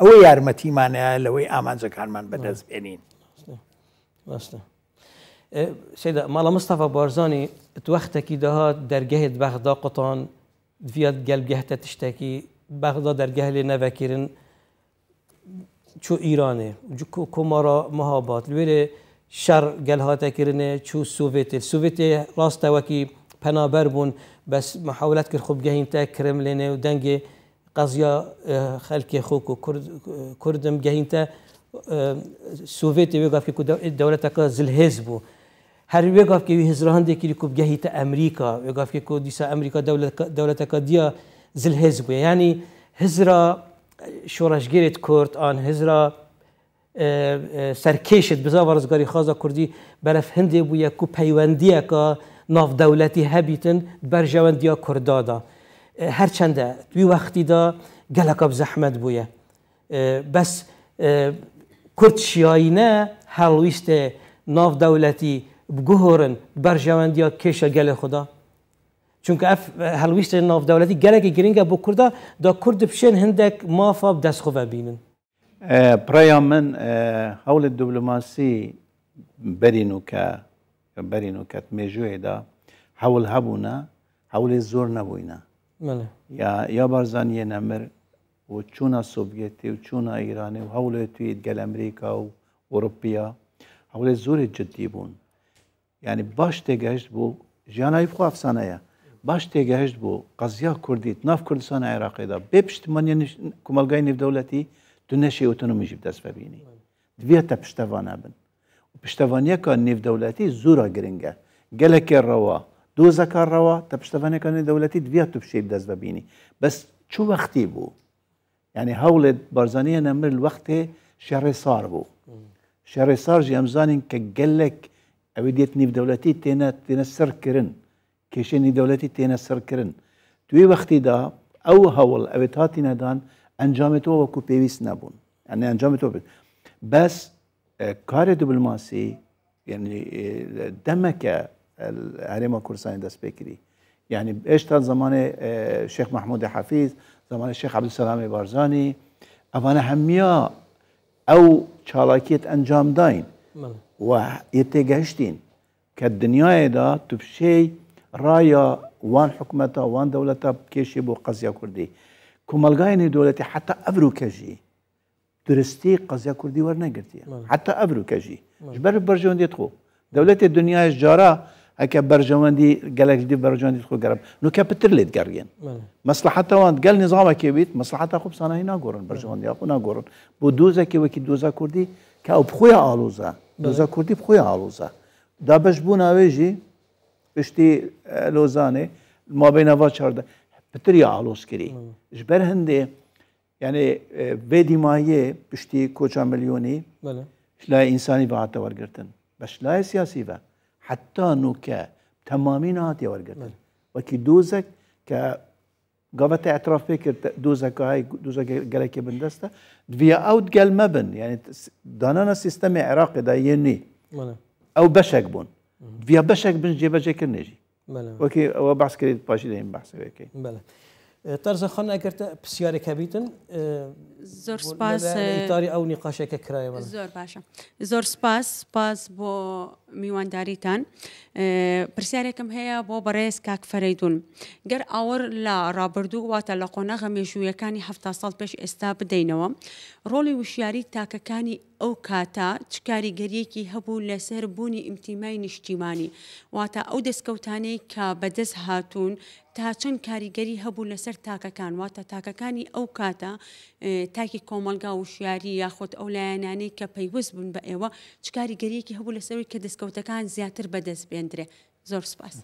ئەوە یارمەتیمانەیە لەوەی ئامانجەکانمان بەدەست بێنین سێدا ماڵە مستەفا بارزانی وەختێکی داهات دەرگەهێت بەغدا قوتان دویات گەلبگەهتە تشتێکی بەغدا دەرگەه لێ نەڤەکردن چۆ ئیرانێ کۆمارە مەهابات لێرێ شەڕ گەلهاتەکردنێ چوو سوڤێتێ ڕاستەوەکی پەنابەر بوون بەس محاولەت کرد خوبگەهینتە کرملێنێ و دەنگێ قەزیا خەلکی خۆک و کوردم گەهینتە سوڤێتی وێگافی دەولەتەکە زلهێز بوو هەر وێگافکەوی هزرا هەندێکی کوبگەهیتە ئەمریکا وێگافی کۆ دیسا ئەمریکا دەولەتەکە دیە زلهێز بووە ینی هزرا شۆڕەشگێرێت کورد ئان هزرا سەرکێشت بزاوە ڕزگاری خازە کوردی بەرەف هەندێ بووە کو پەیوەندیەکە ناودەولەتی هەبیتن بەرژەوەندیە کوردادا هەرچەندە دوی وەختیدا گەلەکە زەحمەت بووە بەس کورد شیایینە هەڵویستێ ناودەولەتی بگوهۆرن بەرژەوەندیە کێشە گەلێ خوددا چونکە ئەف هەڵویستە ناودەولەتی گەلێکی گرنگە بۆ کووردا دا کورد بشێن هەندێک مافا دەستخۆڤە بینن پڕیا من هەوڵت دیبلۆماسی بەرین و کەت مێژوێدا هەوڵ هەبوونە هەوڵێ زۆر نەبووینە یا بارزانیە نەمر و چوونە سۆڤیەتی و چوونە ئیرانی و هەوڵێت تویت گەل ئەمریکا و ئۆروپیا هەوڵێ زۆری جددی بوون یعنی باش تێگەهشت بوو ژیانایی بخوا ئەفسانەیە باش تێگەهشت بوو قەزیا کوردیت ناف کوردستانە عێراقیدا بێ پشتمانیە کۆمەلگای نێودەوڵەتی تو نەشی ئۆتۆنۆمیژی بدەست ببینی دوێتە پشتەوانە بن و پشتەوانیەکە نێودەوڵەتی زۆرە گرنگە گەلێکێ ڕەوە دۆزەکە ڕەوە تا پشتەوانەکە نێودەوڵەتی دوێت تو پشەی بدەست ببینی بەس چوو وەختی بوو یعنی هەوڵێت بارزانیە نەمر وەختێ شەڕێ سار بوو شەڕێ سارژی ئەمزانین کە گەلێک ئەوەی دێت نێودەوڵەتی تێنە سەرکردن کێشەی نێودەوڵەتی تێنە سەرکردن توێ وەختیدا ئەو هەوڵ ئەوێت هاتی نەدان ئەنجامێتەوە وەکو پێویست نەبوون یعنی ئەنجامێتەوە بێت بەس کارێ دیبلۆماسی یعنی دەمەکە هەرێمە کوردستانی دەست پێکردی یعنی هێشتا زمانێ شێخ محمودی حەفیز زمانێ شێخ عەبدولسەلامی بارزانی ئەوانە هەمیە ئەو چالاکیت ئەنجام داین و تێگەشتین کە دنیایەدا توپشەی ڕایە وان حکوومەتە وان دەوڵەتە کێشی بۆ قەزیا کوردی کۆمەلگای نێودەوڵەتی حتا ئەڤروکەژی درستی قەزیا کوردی وەرنەگرتیە حتا ئەڤروکەژی ژبەر بەرژەوەندیت خۆ دەوڵەتی دنیای جارە ئەکە بەرژەوەندی گەلێکدی بەرژەوەندی خۆ گەرم نوکە پتر لێت گەڕگەن مەسلحەتەوان گەل نظامێکی بیت مەسلحەتە خۆ بسانایی ناگۆڕن بەرژەوەندی خۆ ناگۆڕن بۆ دۆزێکی وەکی دۆزە کوردی کە ئەو بخۆیە ئالۆزە دۆزە کوردی بخۆیە ئالۆزە دابش بوو ناوێژی پشتی لۆزانێ مابینەوا چاردە پتری ئالۆزکردی ژبەر هەندێ یعنی بێ دیمایە پشتی کۆچە ملیۆنی شلای ئینسانی بەهاتە وەرگرتن بە شلای سیاسی بە حتا نوکە تەمامی هااتێ وەرگرتن وەکی دۆزێک کە گاوەتە ئەتراف پێ کرد دۆزەکەهای دۆزە گەلێکی بندەستە دوێ ئەو گەل مەبن یعنی دانانە سیستەمی عێراقیدا یێنی ئەو بەشێک بوون دوێ بەشێک بن جێبەجێکردنێژی وەکی ئەوە باس کرد پاشی دەین بەحسەوەکەی تەرزەخان ئەگەرتە پرسیارێکە بیتن زۆر سپاس ئیتاری ئەو نیقاشێکە کرایەوە زۆر باشە زۆر سپاس بۆ میوانداریتان پرسیارێکم هەیە بۆ بەڕێز کاک فەرەیدون گەر ئاوەر لە ڕابردوو واتە لە قۆناغە مێژوویەکانی 7 ساڵ پێش ئێستا بدەینەوە ڕۆڵی وشیاری تاکەکانی ئەو کاتە چ کاریگەریەکی هەبوو لەسەر بوونی ئیمتیمای نیشتیمانی واتە ئەو دەستکەوتانەی کە بەدەست هاتوون تا چەند کاریگەری هەبوو لەسەر تاکەکان واتە تاکەکانی ئەو کاتە تاکی کۆمەلگا وشیاری یاخۆت ئەو لایەنانەی کە پەیوەست بوون بە ئێوە چ کاریگەریەکی هەبوو لەسەروی کە دەستکەوتەکان زیاتر بەدەست بێندرێ زۆر سپاس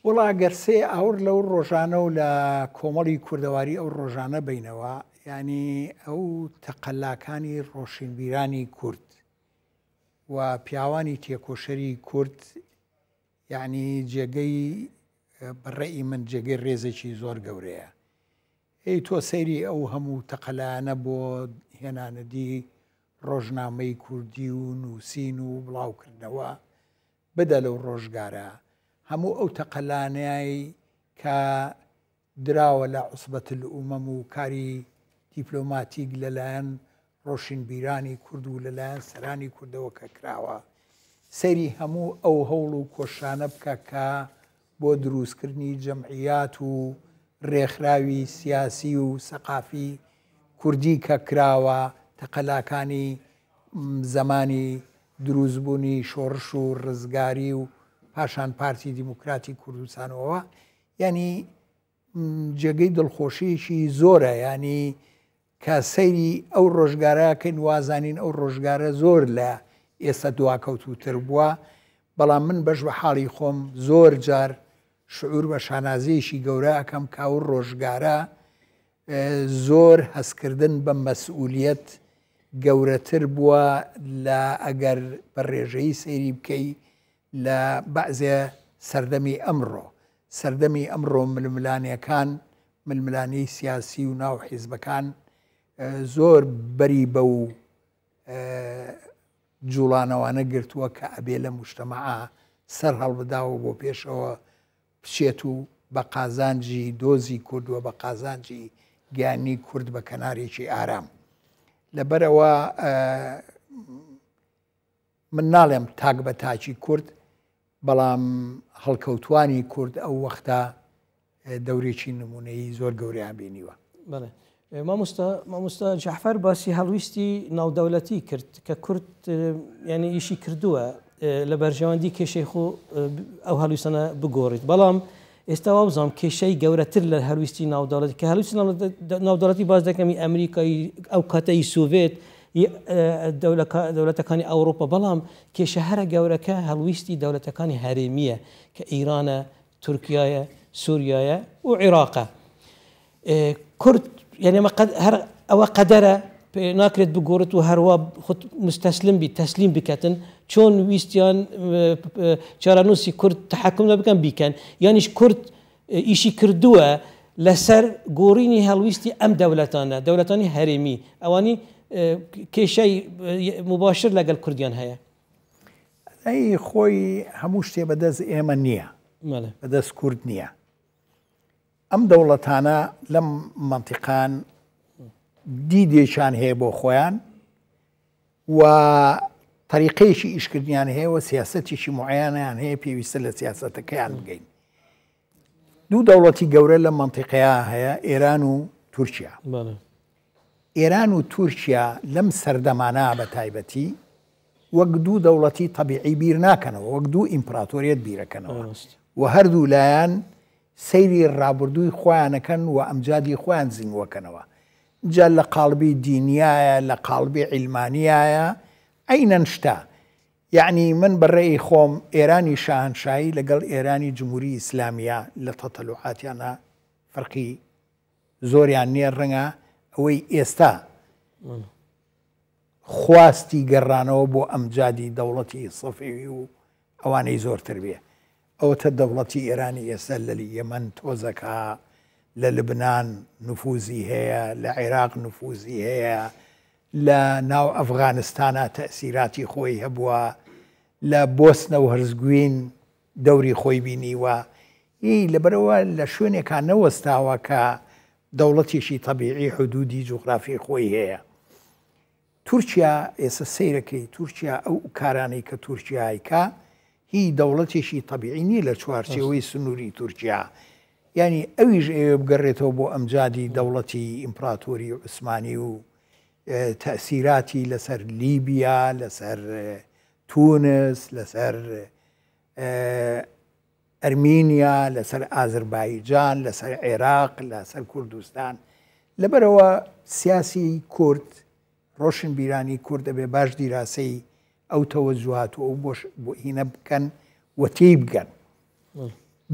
وڵا گەرسێ ئاور لەو ڕۆژانە و لە کۆمەڵی کوردەواری ئەو ڕۆژانە بینەوە ینی ئەو تەقەلاکانی ڕۆشنبیرانی کورد و پیاوانی تێکۆشەری کورد یعنی جێگەی بەڕێی من جێگەی ڕێزێکی زۆر گەورەیە هی تۆ سەیری ئەو هەموو تەقەلانە بۆ هێنانەدی ڕۆژنامەی کوردی و نووسین و بڵاوکردنەوە بدە لەو ڕۆژگارە هەموو ئەو تەقەلانایی کە دراوە لە عوسبەت الئومەم و کاری دیپلۆماتیک لەلایەن ڕۆشنبیرانی کورد و لەلایەن سەرانی کوردەوە کە کراوە سەیری هەموو ئەو هەوڵ و کۆشانە بکە کە بۆ دروستکردنی جەمعیات و ڕێکخراوی سیاسی و سەقافی کوردی کە کراوە تەقەلاکانی زمانی دروستبوونی شۆڕش و ڕزگاری و پاشان پارتی دیموکراتی کوردستانەوە ینی جێگەی دڵخۆشیشی زۆرە ینی کە سەیری ئەو ڕۆژگارە کە وازانین ئەو ڕۆژگارە زۆر لە ئێستا دواکەوتوتر بووە بەڵام من بەش بە حاڵی خۆم زۆر جار شعور بە شانازیەشی گەورە ئەەکەم کاور ڕۆژگارە زۆر هەستکردن بە مەسئولیەت گەورەتر بووە لە ئەگەر بە ڕێژەی سەیری بکەی لە بەعزێ سەردەمی ئەمڕۆ سەردەمی ئەمڕۆ ململانیەکان ململانی سیاسی و ناو حیزبەکان زۆر بەری بە و جوڵانەوانە گرتووە کە ئەبێ لە مشتەمەعە سەر هەڵبداوە بۆ پێشەوە بچێت و بە قازانجی دۆزی کوردووە بە قازانجی گیانی کورد بە کەنارێکی ئارام لەبەرەوە من ناڵێم تاک بە تاکی کورد بەڵام هەڵکەوتوانی کورد ئەو وەختە دەورێکی نمونەی زۆر گەوریان بینیوە مامۆستا جەعفەر باسی هەڵویستی ناودەوڵەتی کرد کە کورد ینی ئیشی کردووە لە بەرژەوەندی کێشەی خۆ ئەو هەلویستانە بگۆڕیت بەڵام ئێستا وا بزانام کێشەی گەورەتر لە هەلویستی ناودەوڵەتی کە هەلویستی ناودەوڵەتی باز دەکەمی ئەمریکایی ئەو کاتەی سوڤێت دەوڵەتەکانی ئەوروپا بەڵام کێشە هەرە گەورەکە هەڵویستی دەوڵەتەکانی هەرێمیە کە ئیرانە تورکیایە سووریایە و عێراقە کورد یعنی ئەوە قەدەرە ناکرێت بگۆڕێت و هەروە خود مستەسلم بی تەسلیم بکەتن چۆن ویستیان چارەنووسی کورد تەحەکم لە بکەن بیکەن یانیش کورد ئیشی کردووە لەسەر گۆڕینی هەڵویستی ئەم دەوڵەتانی هەرێمی ئەوانی کێشەی مباشر لەگەڵ کوردیان هەیە ئەی خۆی هەموو شتێ بەدەست ئێمە نییە بەدەست کورد نییە ئەم دەوڵەتانە لەم منتیقان دیدێکیان هەیە بۆ خۆیان و طریقەیەکی ئیشکردنیان هەیە و سیاسەتێکی معەنیان هەیە پێویستە لە سیاسەتەکەیان بگەین دوو دەوڵەتی گەورە لە منتیقەیە هەیە ئێران و تورکیا ئێران و تورکیا لەم سەردەمانە بە تایبەتی وەک دوو دەوڵەتی تەبیعی بیر ناکەنەوە وەک دوو ئیمپراتۆریەت بیرەکەنەوە و هەردوو لایەن سەیری ڕابردووی خۆیانەکەن و ئەمجادی خۆیان زیینوەکەنەوە جا لە قاڵبی دینیایە لە قاڵبی عیلمانیایە ئەینەن شتە یعنی من بەڕێی خۆم ئێرانی شاهنشایی لەگەڵ ئێرانی جمهوری ئیسلامیە لە تەتەلوعاتیانە فەرقی زۆریان نییە ڕەنگە ئەوەی ئێستا خواستی گەڕانەوە بۆ ئەمجادی دەوڵەتی سەفەوی و ئەوانەی زۆرتر بێ ئەوەتە دەوڵەتی ئێرانی ئێستا لە یەمەن تۆزەکە لە لبنان نفوزی هەیە لە عێراق نفوزی هەیە لە ناو ئەفغانستانە تەسیراتی خۆی هەبووە لە بۆسنە و هەرزگوین دەوری خۆی بینیوە هی لەبەرەوە لە شوێنێکان نەوەستاوە کە دەوڵەتێکی تەبیعی حدودی جوغرافی خۆی هەیە تورکیا ئێستا سەیرەکەی تورکیا ئەو کارانەی کە تورکیایکە هی دەوڵەتێکی تەبیعی نیە لە چوارچێوەی سنووری تورکیا ینی ئەویش ئێوە بگەڕێتەوە بۆ ئەمجادی دەوڵەتی ئیمپراتۆری عوسمانی و تەسیراتی لەسەر لیبیا لەسەر تونس لەسەر ئەرمینیا لەسەر ئازربایجان لەسەر عێراق لەسەر کوردستان لەبەرەوە سیاسی کورد ڕۆشن بیرانی کورد دەبێ باش دیراسەی ئەو تەوەجوهات و ئەو بۆ هینە بکەن وەتی بگەن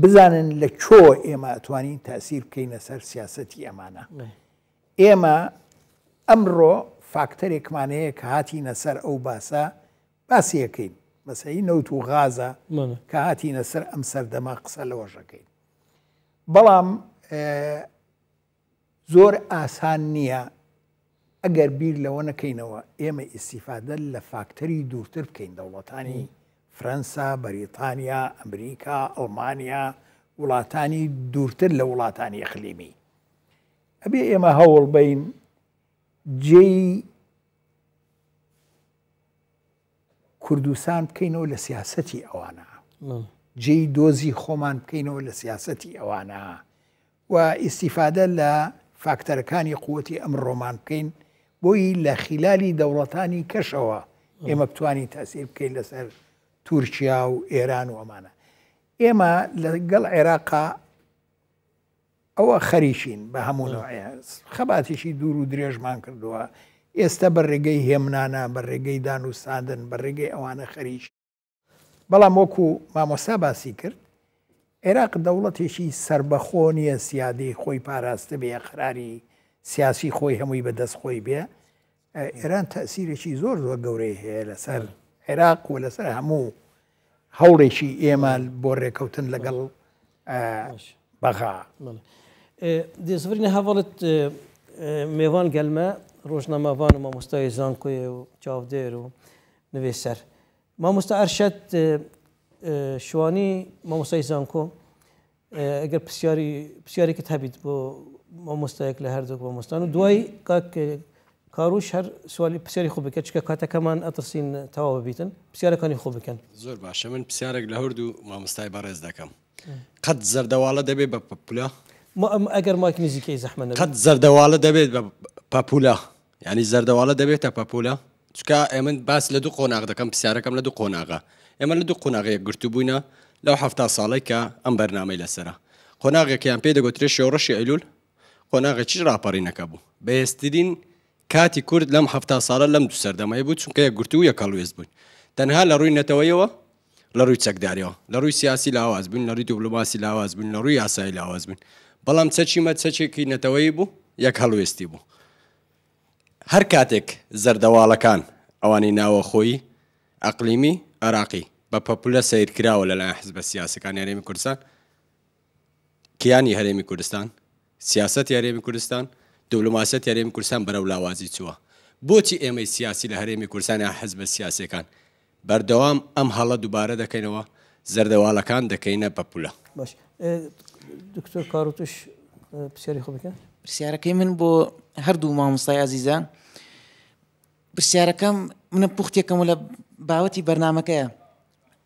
بزانن لە کۆ ئێمە ئەتوانین تاسیر بکەینە سەر سیاسەتی ئەمانە ئێمە ئەمڕۆ فاکتەرێکمانەیە کە هاتیینە سەر ئەو باسە باسیەکەین مەسەی نەوت و غازە کە هاتیینە سەر ئەم سەردەما قسە لەوەشەکەین بەڵام زۆر ئاسان نییە ئەگەر بیر لەوە نەکەینەوە ئێمە ئیسیفادە لە فاکتەری دوورتر بکەین دەوڵەتانی فرەنسا بەریتانیا ئەمریکا ئەڵمانیا وڵاتانی دوورتر لە وڵاتانی ئەقلیمی ئەبێ ئێمە هەوڵ بین جێی کوردستان بکەینەوە لە سیاسەتی ئەوانە جێی دۆزی خۆمان بکەینەوە لە سیاسەتی ئەوانە و ئیسیفادە لە فاکتەرەکانی قووەتی ئەمڕۆمان بکەین بۆی لە خلالی دەوڵەتانی کەشەوە ئێمە بتوانین تاسیر بکەین لەسەر تورکیا و ئێران و ئەمانە ئێمە لەگەڵ عێراقا ئەوە خەریشین بە هەموو خەباتێکی دوور و درێژمان کردووە ئێستا بە ڕێگەی هێمنانە بە ڕێگەی دانوستاندن بە ڕێگەی ئەوانە خەریش بەڵام وەکو مامۆستا باسی کرد عێراق دەوڵەتێکی سربەخۆ نیە سیادەی خۆی پاراستە بێ قراری سیاسی خۆی هەمووی بەدەست خۆی بێ ئێران تەسیرێکی زۆر زۆر گەورەی هەیە لەسەر عێراق و لەسەر هەموو هەوڵێکی ئێمە بۆ ڕێکەوتن لەگەڵ بەغا دێزڤرینە هەواڵت میێوان گەلمە ڕۆژنامەوان و مامۆستای زانکۆیە و چاودێر و نوێسەر مامۆستا ئەرشەد شوانی مامۆستای زانکۆ ئەگەر پرسیارێکت هەبیت بۆ مامۆستایەک لە هەردووک مامۆستان و دوای کاک کاروش هەر سوالی پرسیاری خۆ بکە چکە کاتەکەمان ئەترسین تەواو ببیتن پرسیارەکانی خۆ بکەن زۆر باشە من پرسیارێک لە هەردوو مامۆستای بەڕێز دەکەم قەت زەردەواڵە دەبێت بە پەپولە ئەگەر مایک نزیکەی زەحمە نەبێت قەت زەردەواڵە دەبێت بە پەپولە یعنی زەردەواڵە دەبێتە پەپولە چکە ئێمە باس لە دوو قۆناغ دەکەم پرسیارەکەم لە دوو قۆناغە ئێمە لە دوو قۆناغەیە گرتو بووینە لەو 70 ساڵی کە ئەم بەرنامەی لەسرە قۆناغێکیان پێ دەگوترێت شێوڕەشی ئەیلول قۆناغێکیش ڕاپەڕینەکە بوو بەهێزترین کاتی کورد لەم 70 ساڵە لەم دوو سەردەمای بوو چونکە یەک گرتو و یەک هەڵوێست بوون تەنها لە ڕووی نەتەوەیەوە لە ڕووی چەکداریەوە لە ڕووی سیاسی لاواز بوون لە ڕووی دیپلۆماسی لاواز بوون لە ڕووی یاسایی لاواز بوون بەڵام چەچیمە چەچێکی نەتەوەیی بوو یەک هەڵوێستی بوو هەر کاتێک زەردەواڵەکان ئەوانی ناوە خۆی ئەقلیمی عێراقی بە پەپولە سیرکراوە لەلایەن حزبە سیاسەکانی هەرێمی کوردستان کیانی هەرێمی کوردستان سیاسەتی هەرێمی کوردستان دیپلۆماسیەتی هەرێمی کوردستان بەرەو لاوازی چووە بۆچی ئێمەی سیاسی لە هەرێمی کوردستان یا حزبە سیاسەکان بەردەوام ئەم هەڵە دووبارە دەکەینەوە زەردەواڵەکان دەکەینە پەپولە باش دکتۆر کاروتش پرسیاری خۆ بکە پرسیارەکەی من بۆ هەردوو مامۆستای ئازیزان پرسیارەکەم منە پوختێکم و لە باوەتی بەرنامەکەیە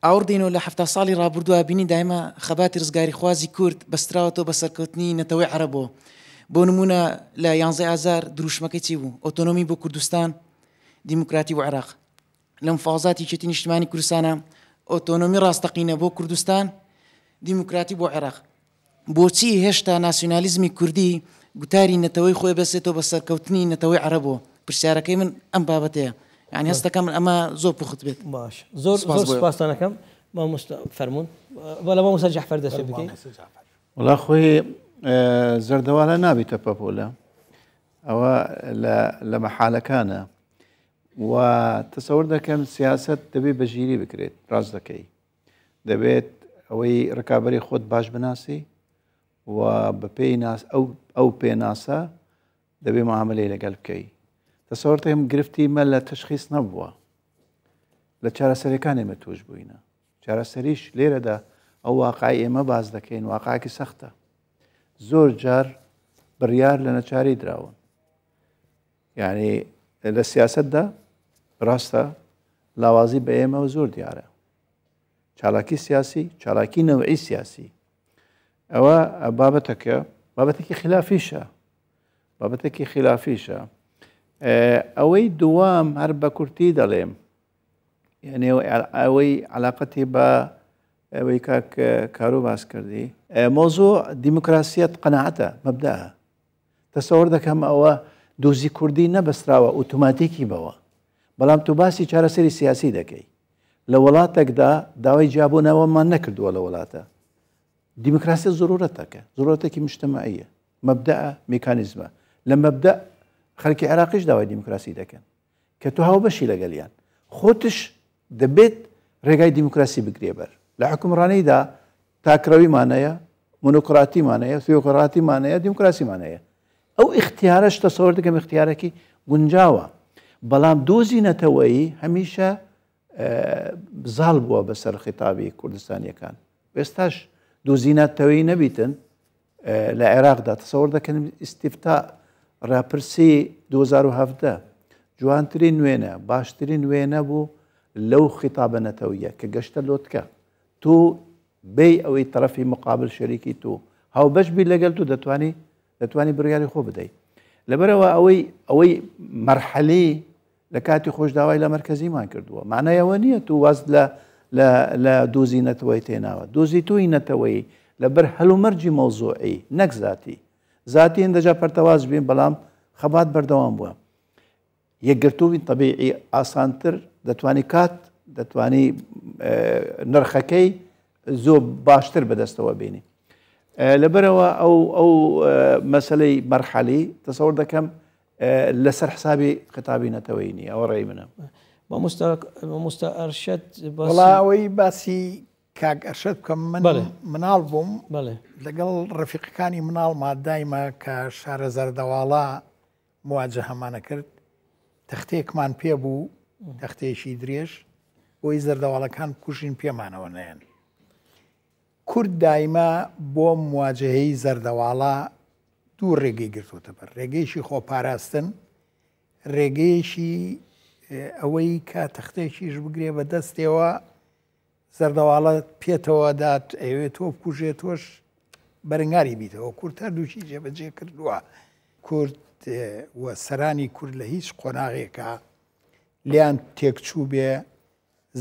ئاوردینەوە لە 70 ساڵی ڕابردووە بینی دایمە خەباتی ڕزگاری خوازی کورد بەستراوەتەوە بە سەرکەوتنی نەتەوەی عەرەبەوە بۆ نمونە لە 11 ئازار دروشمەکەی چی بوو ئۆتۆنۆمی بۆ کوردستان دیموکراتی و عێراق لە مفاوزاتی یەکێتی نیشتیمانی کوردستانە ئۆتۆنۆمی ڕاستەقینە بۆ کوردستان دیموکراتی بۆ عێراق بۆچی هێشتا ناسیۆنالیزمی کوردی گوتاری نەتەوەی خۆی بەسێتەوە بە سەرکەوتنی نەتەوەی عەرەبەوە پرسیارەکەی من ئەم بابەتەیە یعنی هەستەکەم من ئەمە زۆر پوخت بێت باش زۆر سپاسدانەکەم مامۆستا فەرموون وەلا مامۆستا جەعفەر دەست پێ بکەین وڵا خۆی زەردەواڵە نابێتە پەپۆلە ئەوە لە مەحالەکانە و تەسەور دەکەم سیاست دەبێت بەژیری بکرێت ڕاست دەکەی دەبێت ئەوەی ڕکابەری خۆت باش بناسی و بە پێی ئەو پێناسە دەبێ معاملەی لەگەڵ بکەی تەسەور دەکەم گرفتی مە لە تشخیص نەبووە لە چارەسەرەکان ئێمە توش بووینە چارەسەریش لێرەدا ئەو واقعی ئێمە باز دەکەین واقعکی سەختە زۆر جار بڕیار لە نەچاری دراون یعنی لە سیاستدا ڕاستە لاوازی بە ئێمەوە زۆر دیارە چالاکی سیاسی چالاکی نەوعی سیاسی ئەوە بابەتێکی خلافیشە ئەوەی دووام هەر بە کورتی دەڵێم یعنی ئەوەی علاقەتی بە ئەوەی کاک کارۆ باس کردی مۆزوع دیموکراسیەت قەناعەتە مەبدەها تەسەوەر دەکەم ئەوە دۆزی کوردی نەبەستراوە ئۆتۆماتیکی بەوە بەڵام تو باسی چارەسەری سیاسی دەکەی لە وڵاتێکدا داوای جیابوونەوەمان نەکردووە لە وڵاتە دیموکراسی زۆرورەتەکە زۆرەتێکی مجتەماعیە مەبدەە میکانیزمە لە مەبدە خەڵکی عێراقیش داوای دیموکراسی دەکەن کە تو هاوبەشی لەگەڵیان خۆتش دەبێت ڕێگای دیموکراسی بگرێ بەر لە حکومڕانیدا تاکرەویمانەیە مۆنۆکراتیمانەیە ثیۆکراتیمانەیە دیموکراسیمانەیە ئەو اختیارەش تەسەوەر دەکەم اختیارێکی گونجاوە بەڵام دۆزی نەتەوەیی هەمیشە زاڵ بووە بەسەر خیتابی کوردستانیەکان ئێستاش دۆزی نەتەوەیی نەبیتن لە عێراقدا تەسەوەر دەکەن ئیستیفتا ڕاپرسی 2017 جوانترین وێنە باشترین وێنە بوو لەو خیتابە نەتەوەیە کە گەشتە لۆتکە تو بێ ئەوەی تەرەفی مقابل شەریکی تو هاوبەش بی لەگەڵ تو دەتوانی بڕیاری خۆ بدەیت لەبەرەوە ئەوەی مەرحەلەی لە کاتی خۆشداوای لە مەرکەزیمان کردووە معنایەوە نییە تو واز لە دۆزی نەتەوەی تێناوە دۆزی توی نەتەوەی لەبەر هەلومەرجی مەوزوعی نەک زاتی هەندەجا پەرتەواز بین بەڵام خەبات بەردەوام بووە یەکگرتووی طبیعی ئاسانتر دەتوانی کات دەتوانی نرخەکەی زۆر باشتر بەدەستەوە بینی لەبەرەوە ئەو مەسلەی مەرحەلی تەسەوەر دەکەم لەسەر حسابی خیتابی نەتەوەی نیە ئەوە ڕێی منە مامۆستا ئەرشەد وڵاوەی باسی کاک ئەرشەد بکەم مناڵ بووم لەگەڵ ڕەفیقەکانی مناڵما دایمە کە شارە زەردەواڵا مواجه هەمانە کرد تەختەیەکمان پێ بوو تەختەیەکی درێژ بۆی زەردەواڵەکان کوژین پێمانەوە نەیەن کورد دایمە بۆ مواجهەی زەردەواڵە دوو ڕێگەی گرتوتە بەر ڕێگەیشی خۆپاراستن ڕێگەیەشی ئەوەی کە تەختەیەکیش بگرێ بە دەستێەوە زەردەواڵە پێتەوە دات ئەوێت تۆ بکوژێت تۆش بەرەنگاری بیتەوە کورد هەردووشی جێبەجێ کردووە کورد وە سەرانی کورد لە هیچ قۆناغێکە لیان تێکچوو بێ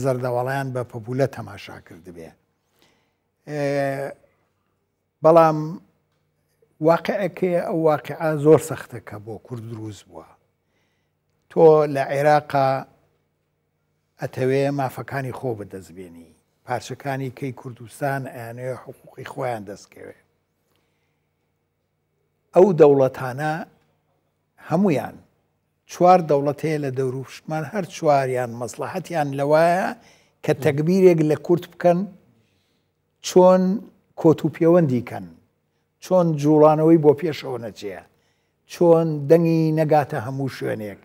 زەردەواڵیان بە پەپولە تەماشا کرد بێ بەڵام واقعەکەی ئەو واقعە زۆر سەختە کە بۆ کورد دروست بووە تۆ لە عێراقا ئەتەوێ مافەکانی خۆ بەدەستبێنی پارچەکانی کەی کوردستان ئەیانەوێ حقوقی خۆیان دەستکەوێ ئەو دەوڵەتانە هەمویان چوار دەوڵەت هەیە لە دەوروشتمان هەر چواریان مەسلحەتیان لەوایە کە تەکبیرێک لە کورد بکەن چۆن کۆت و پەیوەندی کەن چۆن جوڵانەوەی بۆ پێشەوە نەچێە چۆن دەنگی نەگاتە هەموو شوێنێک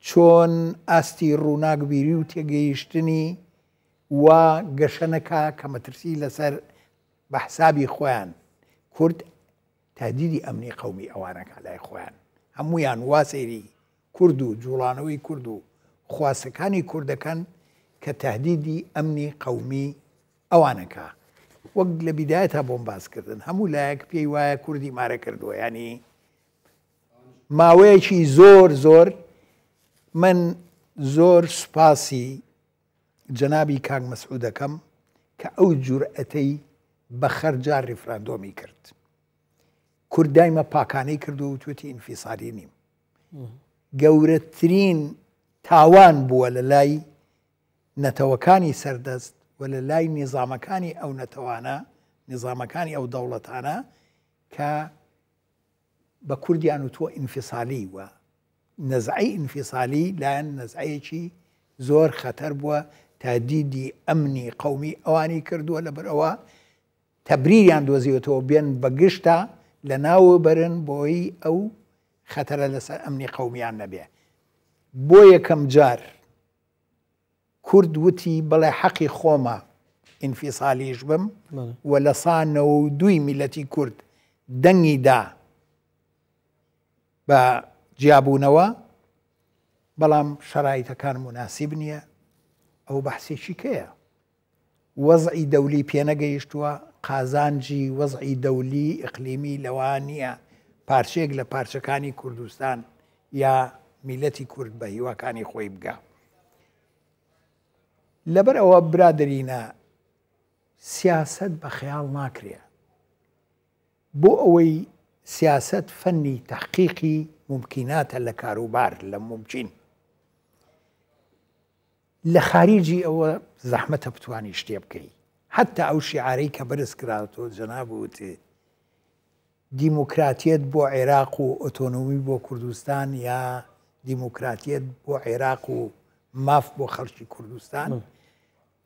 چۆن ئاستی ڕووناکبیری و تێگەیشتنی وا گەشەنەکە کە مەترسی لەسەر بە حسابی خۆیان کورد تهدیدی ئەمنی قەومی ئەوانەکە لای خۆیان هەمویان وا سەیری کورد و جوڵانەوەی کورد و خواستەکانی کوردەکەن کە تهدیدی ئەمنی قەومی ئەوانەکە وەک لە بیدایەتە بۆم باسکردن هەموو لایەک پێی وایە کوردی مارە کردووە ینی ماوەیەکی زۆر من زۆر سوپاسی جەنابی کاک مەسعود دەکەم کە ئەو جورئەتەی بە خەرجار ریفراندۆمی کرد کورد دایمە پاکانەی کردو و توێتی ئینفیسالی نیم گەورەترین تاوان بووە لە لای نەتەوەکانی سەردەست و لە لای نیزامەکانی ئەو نەتەوانە نیزامەکانی ئەو دەوڵەتانە کە بە کوردیان و تۆ ئینفیسالی وە نەزعی ئینفیسالی لایەن نەزعەیەکی زۆر خەتەر بووە تادیدی ئەمنی قەومی ئەوانی کردووە لەبەرەوە تەبریریان دۆزیوەتەوە بێن بە گشتە لە ناوە بەرن بۆی ئەو خەتەرە لەسەر ئەمنی قەومیان نەبێ. بۆ یەکەم جار کورد وتی بەڵێ حەقی خۆمە ئینفیسالیش بم و لە سا 92 میلەتی کورد دەنگی دا بە جیابوونەوە، بەڵام شەرایطەکان مناسیب نییە. ئەو بەحسێکی کەیە وەزعی دەولی پێنەگەیشتووە، قازانجی وەزعی دەولی ئیقلیمی لەوە نییە پارچێک لە پارچەکانی کوردستان یا میلەتی کورد بە هیواکانی خۆی بگە. لەبەر ئەوە برادەرینە سیاست بە خەیاڵ ناکرێ. بۆ ئەوەی سیاست فەنی تحقیقی ممکناتە لە کاروبار لە ممکن لە خارجی ئەوە زەحمەتە بتوانی شتێ بکەی. حتا ئەو شیعارەی کە بەرز کراوەوە جەناب وتێ دیموکراتیەت بۆ عێراق و ئۆتۆنۆمی بۆ کوردستان یا دیموکراتیەت بۆ عێراق و ماف بۆ خەڵکی کوردستان،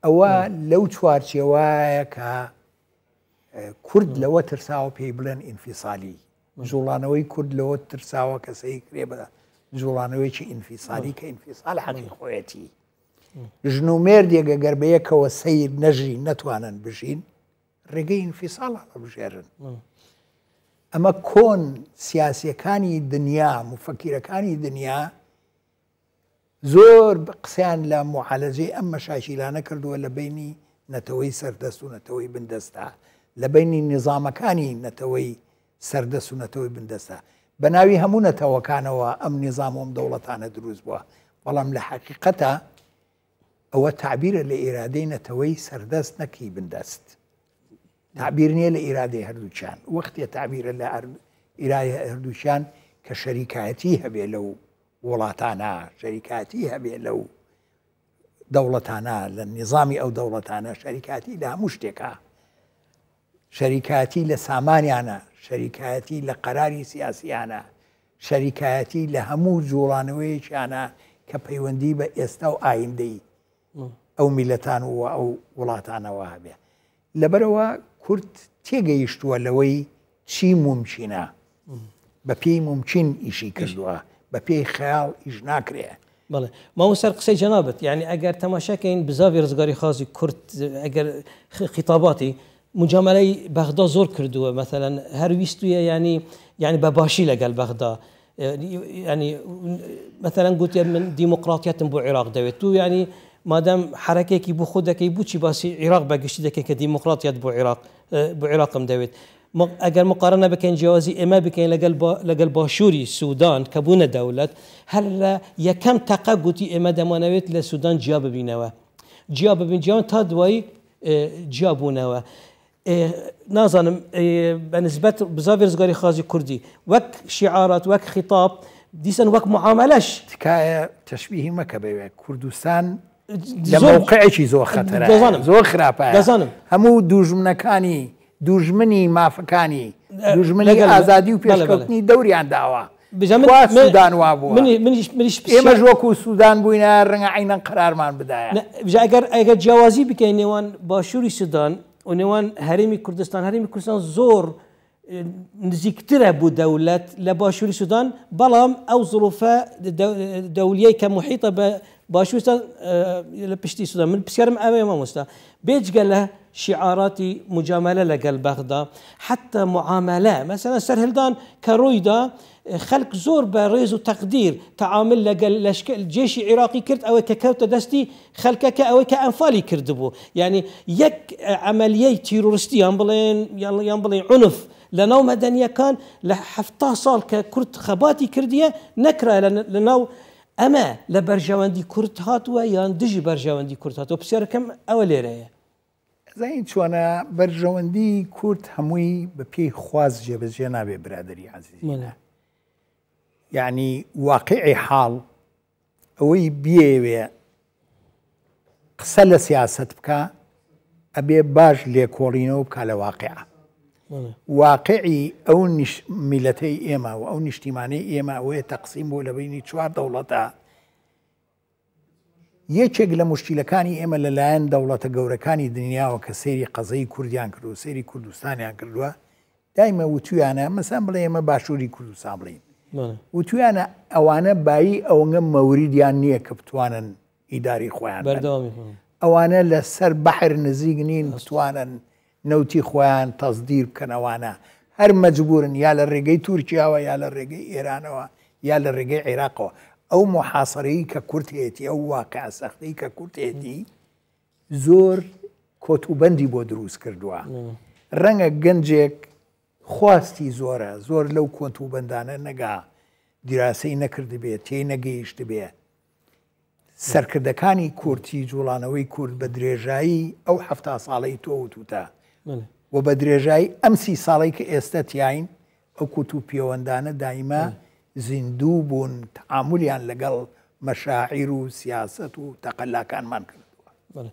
ئەوە لەو چوارچێوایە کە کورد لەوە ترساوە پێی بڵێن ئینفیسالی. جوڵانەوەی کورد لەوە ترساوە کەسەی کرێ بە جوڵانەوەیکی ئینفیسالی کە ئینفیسال حەقی خۆیەتی. ژن و مێردێگە گەر بەیەکەوە سەیر نەژی نەتوانن بژین ڕێگەی ئینفیساڵ هەڵبژێرن. ئەمە کۆن سیاسیەکانی دنیا مفەکیرەکانی دنیا زۆر قسەیان لە معالەجەی ئەم مەشاکیلانە کردووە لە بینی نەتەوەی سەردەست و نەتەوەی بندەستە، لە بینی نظامەکانی نەتەوەی سەردەست و نەتەوەی بندەستە. بە ناوی هەموو نەتەوەکانەوە ئەم نظام و ئەم دەوڵەتانە دروست بووە، بەڵام لە حەقیقەتە ئەوە تعبیرە لە ئێرادەی نەتەوەی سەردەست نەکی بندەست. تعبیر نییە لە ئێرادەی هەردووچیان. وەختێ تعبیرە لە ئێرای هەردووچیان کە شەریکایەتی هەبێ لەو وڵاتانە، شەریکاتی هەبێ لەو دەوڵەتانە، لە نظامی ئەو دەوڵەتانە، شەریکاتی لە هەموو شتێکە، شەریکاتی لە سامانیانە، شەریکایەتی لە قەراری سیاسیانە، شەریکایەتی لە هەموو جوڵانەوەیەکیانە کە پەیوەندی بە ئێستا و ئایندەی ئەو میلەتان و ئەو وڵاتانەوە هەبێ. لەبەرەوە کورد تێگەیشتووە لەوەی چی ممکنە، بە پێی ممکن ئیشی کردووە، بە پێی خەیاڵ ئیش ناکرێ. بەڵێ ماوە سەر قسەی جەنابەت، یعنی ئەگەر تەماشاکەین بزاوی ڕزگاری خازی کورد ئەگەر خیتاباتی مجاملەی بەغدا زۆر کردووە، مەثەلەن هەرویستویە ینی بە باشی لەگەڵ بەغدا، ینی مەثەلەن گوتیە من دیموکراتیەتم بۆ عێراق دەوێت، تو ینی مادەم حرەکێکی بۆ خۆ دەکەی بچی باسی عێراق بەگشتی دەکەی کە دیموکراتیەت بۆ عێراقم دەوێت. ئەگەر مقارنە بکەین جیازی ئێمە بکەین لەگەڵ باشووری سوودان کە بوونە دەوڵەت، هەر لە یەکەم تەقە گوتی ئێمە دەمانەوێت لە سوودان جیا ببینەوە، جیا ببین جیان تا دوایی جیا بوونەوە. نازانم بەنسبەت بزاوی ڕزگاری خازی کوردی وەک شیعارات وەک خیتاب دیسان وەک معاملەش تکایە تەشبیهی مەکە بەوێ کوردستان لە موقعێکی زۆر خەتەرە، زۆر خراپە. هەموو دوژمنەکانی دوژمنی مافەکانی دوژمنی ئازادی و پێشکەوتنی دەوریان داوە سوودان وا بووە. ئێمەش وەکو سوودان بووینە ڕەنگە عینەن قەرارمان بدایە. ئەگەر جیاوازی بکەین نێوان باشووری سوودان و نێوان هەرێمی کوردستان زۆر نزیکترە بوو دەوڵەت لە باشووری سوودان، بەڵام ئەو زڵوفە دەولیەی کە محیطە بە باشوورستان لە پشتی سوودان. من پرسیارم ئەوەیە مامۆستا بێجگە لە شیعاراتی مجاملە لەگەڵ بەغدا حتا معاملە مەسەلەن سەرهەڵدان کە ڕوویدا خەڵک زۆر بە ڕێز و تەقدیر تەعامل لەگەڵ جێشی عێراقی کرد، ئەوەی کە کەوتە دەستی خەڵکەکە ئەوەی کە ئەنفالی کردبوو. یعنی یەک عەمەلیەی تیرۆریستی یان بڵێن عنف لە ناو مەدەنیەکان لە 70 ساڵ کە کورد خەباتی کردیە نەکرا لە ناو ئەمە لە بەرژەوەندی کورد هاتووە یان دژی بەرژەوەندی کورد هاتووە. پرسیارەکەم ئەوە لێرەیە. زین چۆنە بەرژەوەندی کورد هەمووی بە پێی خواز جێبەجێ نابێ برادری عەزیزینە. یعنی واقعی حاڵ ئەوەی بیەوێ قسە لە سیاست بکە ئەبێ باش لێکۆڵینەوە بکە لە واقعە. واقعی ئەو میلەتەی ئێمە و ئەو نیشتیمانەی ئێمە ئەوەیە تەقسیم بۆ لە بینی 4 دەوڵەتە یەکێک لە مشکلەکانی ئێمە لەلایەن دەوڵەتە گەورەکانی دنیاوە کە سەیری قەزەی کوردیان کردو سەیری کوردستانیان کردووە دایمە وتویانە مەسەن بڵێ ئێمە باشووری کوردستان بڵین وتویانە ئەوانە بایی ئەوەنگە مەوریدیان نییە کە بتوانن ئیداری خۆیان ئەوانە لە سەر بەحر نزیک نین بتوانن نەوتی خۆیان تەزدیر بکەنەوانە هەر مەجبورن یا لە ڕێگەی تورکیاوە یا لە ڕێگەی ئێرانەوە یا لە ڕێگەی عێراقەوە ئەو محاسەرەی کە کورتێتی ئەو واقع سەختەی کە کورتێتی زۆر کۆتوبەندی بۆ دروست کردووە ڕەنگە گەنجێک خواستی زۆرە زۆر لەو کۆتوبەندانە نەگا دیراسەی نەکرد بێت تێی نەگەیشت بێ سەرکردەکانی کورتی جوڵانەوەی کورد بە درێژایی ئەو 7 ساڵەی تۆ وتوتە و بە درێژایی ئەم 30 ساڵی کە ئێستا تیاین ئەو کووت و پەیوەندانە دایما زیندوو بوون تعاملیان لەگەڵ مەشاعیر و سیاست و تەقەلاکانمان کردووە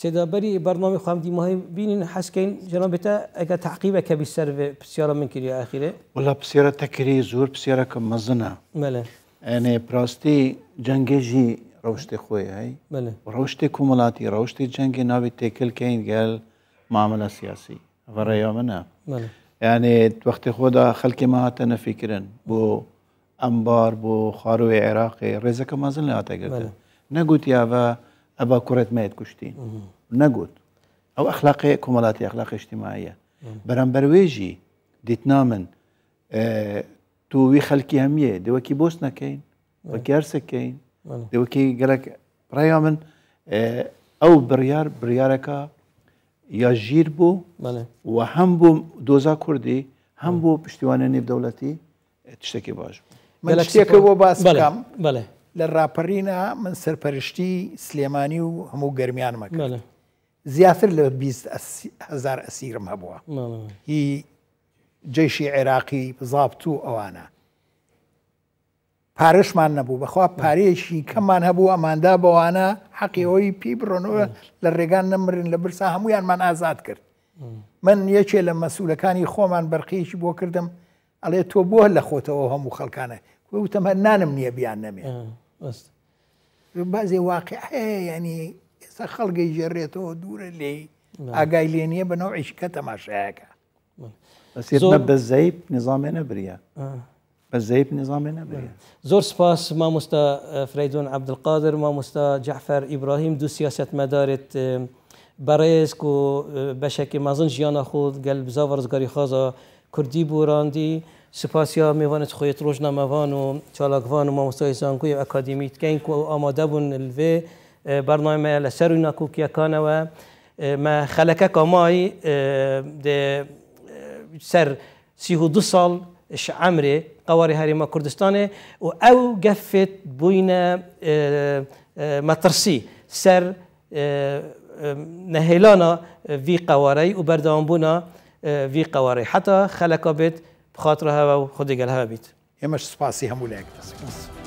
سێدابەری بەرنامەی خواندی مهم بینین حەسکەین جەنابێتە ئەگە تعقیبەکە بیسەر پرسیارە من کردی ئاخیرێ وڵا پرسیارە تەکری زۆر پرسیارەکە مەزنە ئەنێ پراستی جەنگێژی ڕەوشتی خۆی هەی ڕەوشتی کومەڵاتی ڕەوشتی جەنگی ناوی تێکلکەین گەل معاملە سیاسی ڕێیا منە یعنی وەختی خۆدا خەڵکی ماهاتە نەفیکردن بۆ ئەمبار بۆ خاروی عێراقی ڕێزەکە مەزن لە هاتەگەکە نەگوت یاوە ئەبا کوڕێتمەیەت کوشتین نەگوت ئەو ئەخلاقی کومەڵاتی ئەخلاقی اجتیماعیە بەرەمبەروێژی دیتنا من تووی خەلکی هەمیە دەوەکی بۆست نەکەین وەکی هەرسەکەین دەوەکی گەلک ڕێیا من ئەو بڕیارەکە یا ژیر بوو و هەم بوو دۆزا کوردی هەم بۆ پشتیوانە نێودەوڵەتی تشتێکی باش من شتێکە بۆ باس بکەم لە ڕاپەڕینە من سەرپەرشتی سلێمانی و هەموو گەرمیانمە کرد زیاتر لە 20,000 ئەسیرم هەبووە هی جێشی عێراقی بزابت و ئەوانە پارەشمان نەبوو بەخوا پارێشی کەممان هەبوو ئەماندا بەوانە حەقی ئەوەی پێی بڕۆنەوە لە ڕێگان نەمرن لە برسا هەمویانمان ئازاد کرد من یەکێ لە مەسوولەکانی خۆمان بەرقەیەکی بۆ کردم ئەڵێ تۆ بۆ لە خۆتەوە هەموو خەڵکانە وتم هەر نانم نییە بیان نەمێ بازێ واقع هەیە ینی ئێستا خەڵگەی ژێڕێتەوە دوورە لێ ئاگای لێ نییە بە نەوعیش کە تەماشایەکە بە زەیب نظامێ نەبریە بە زەیب نظامێ نەبریە زۆر سپاس مامۆستا فرەیدۆن عەبدولقادر مامۆستا جەعفەر ئیبراهیم دوو سیاسەتمەدارێت بەڕێزک و بەشێکی مەزن ژیانە خۆت گەل بزاوە ڕزگاری خازە کوردی بۆراندی سپاسیا میوانت خۆیت ڕۆژنامەوان و چالاکوان و مامۆستای زانکۆی و ئەکادیمیتکەین و ئامادە بوون لێ بەرنامەیە لەسەر و ناکوکیەکانەوە مە خەلەکە مای سەر 32 ساڵ عمرێ قواری هەرێمە کوردستانێ و ئەو گەفت بووینە مەترسی سەر نەهێلانە ڤی قوارەی و بەردەوامبوونا ڤی قوارەی حتا خەلەکە بێت بخاترە هەوە و خودی گەل هەوە بیت ئێمەش سپاسی هەموو لایەک دەست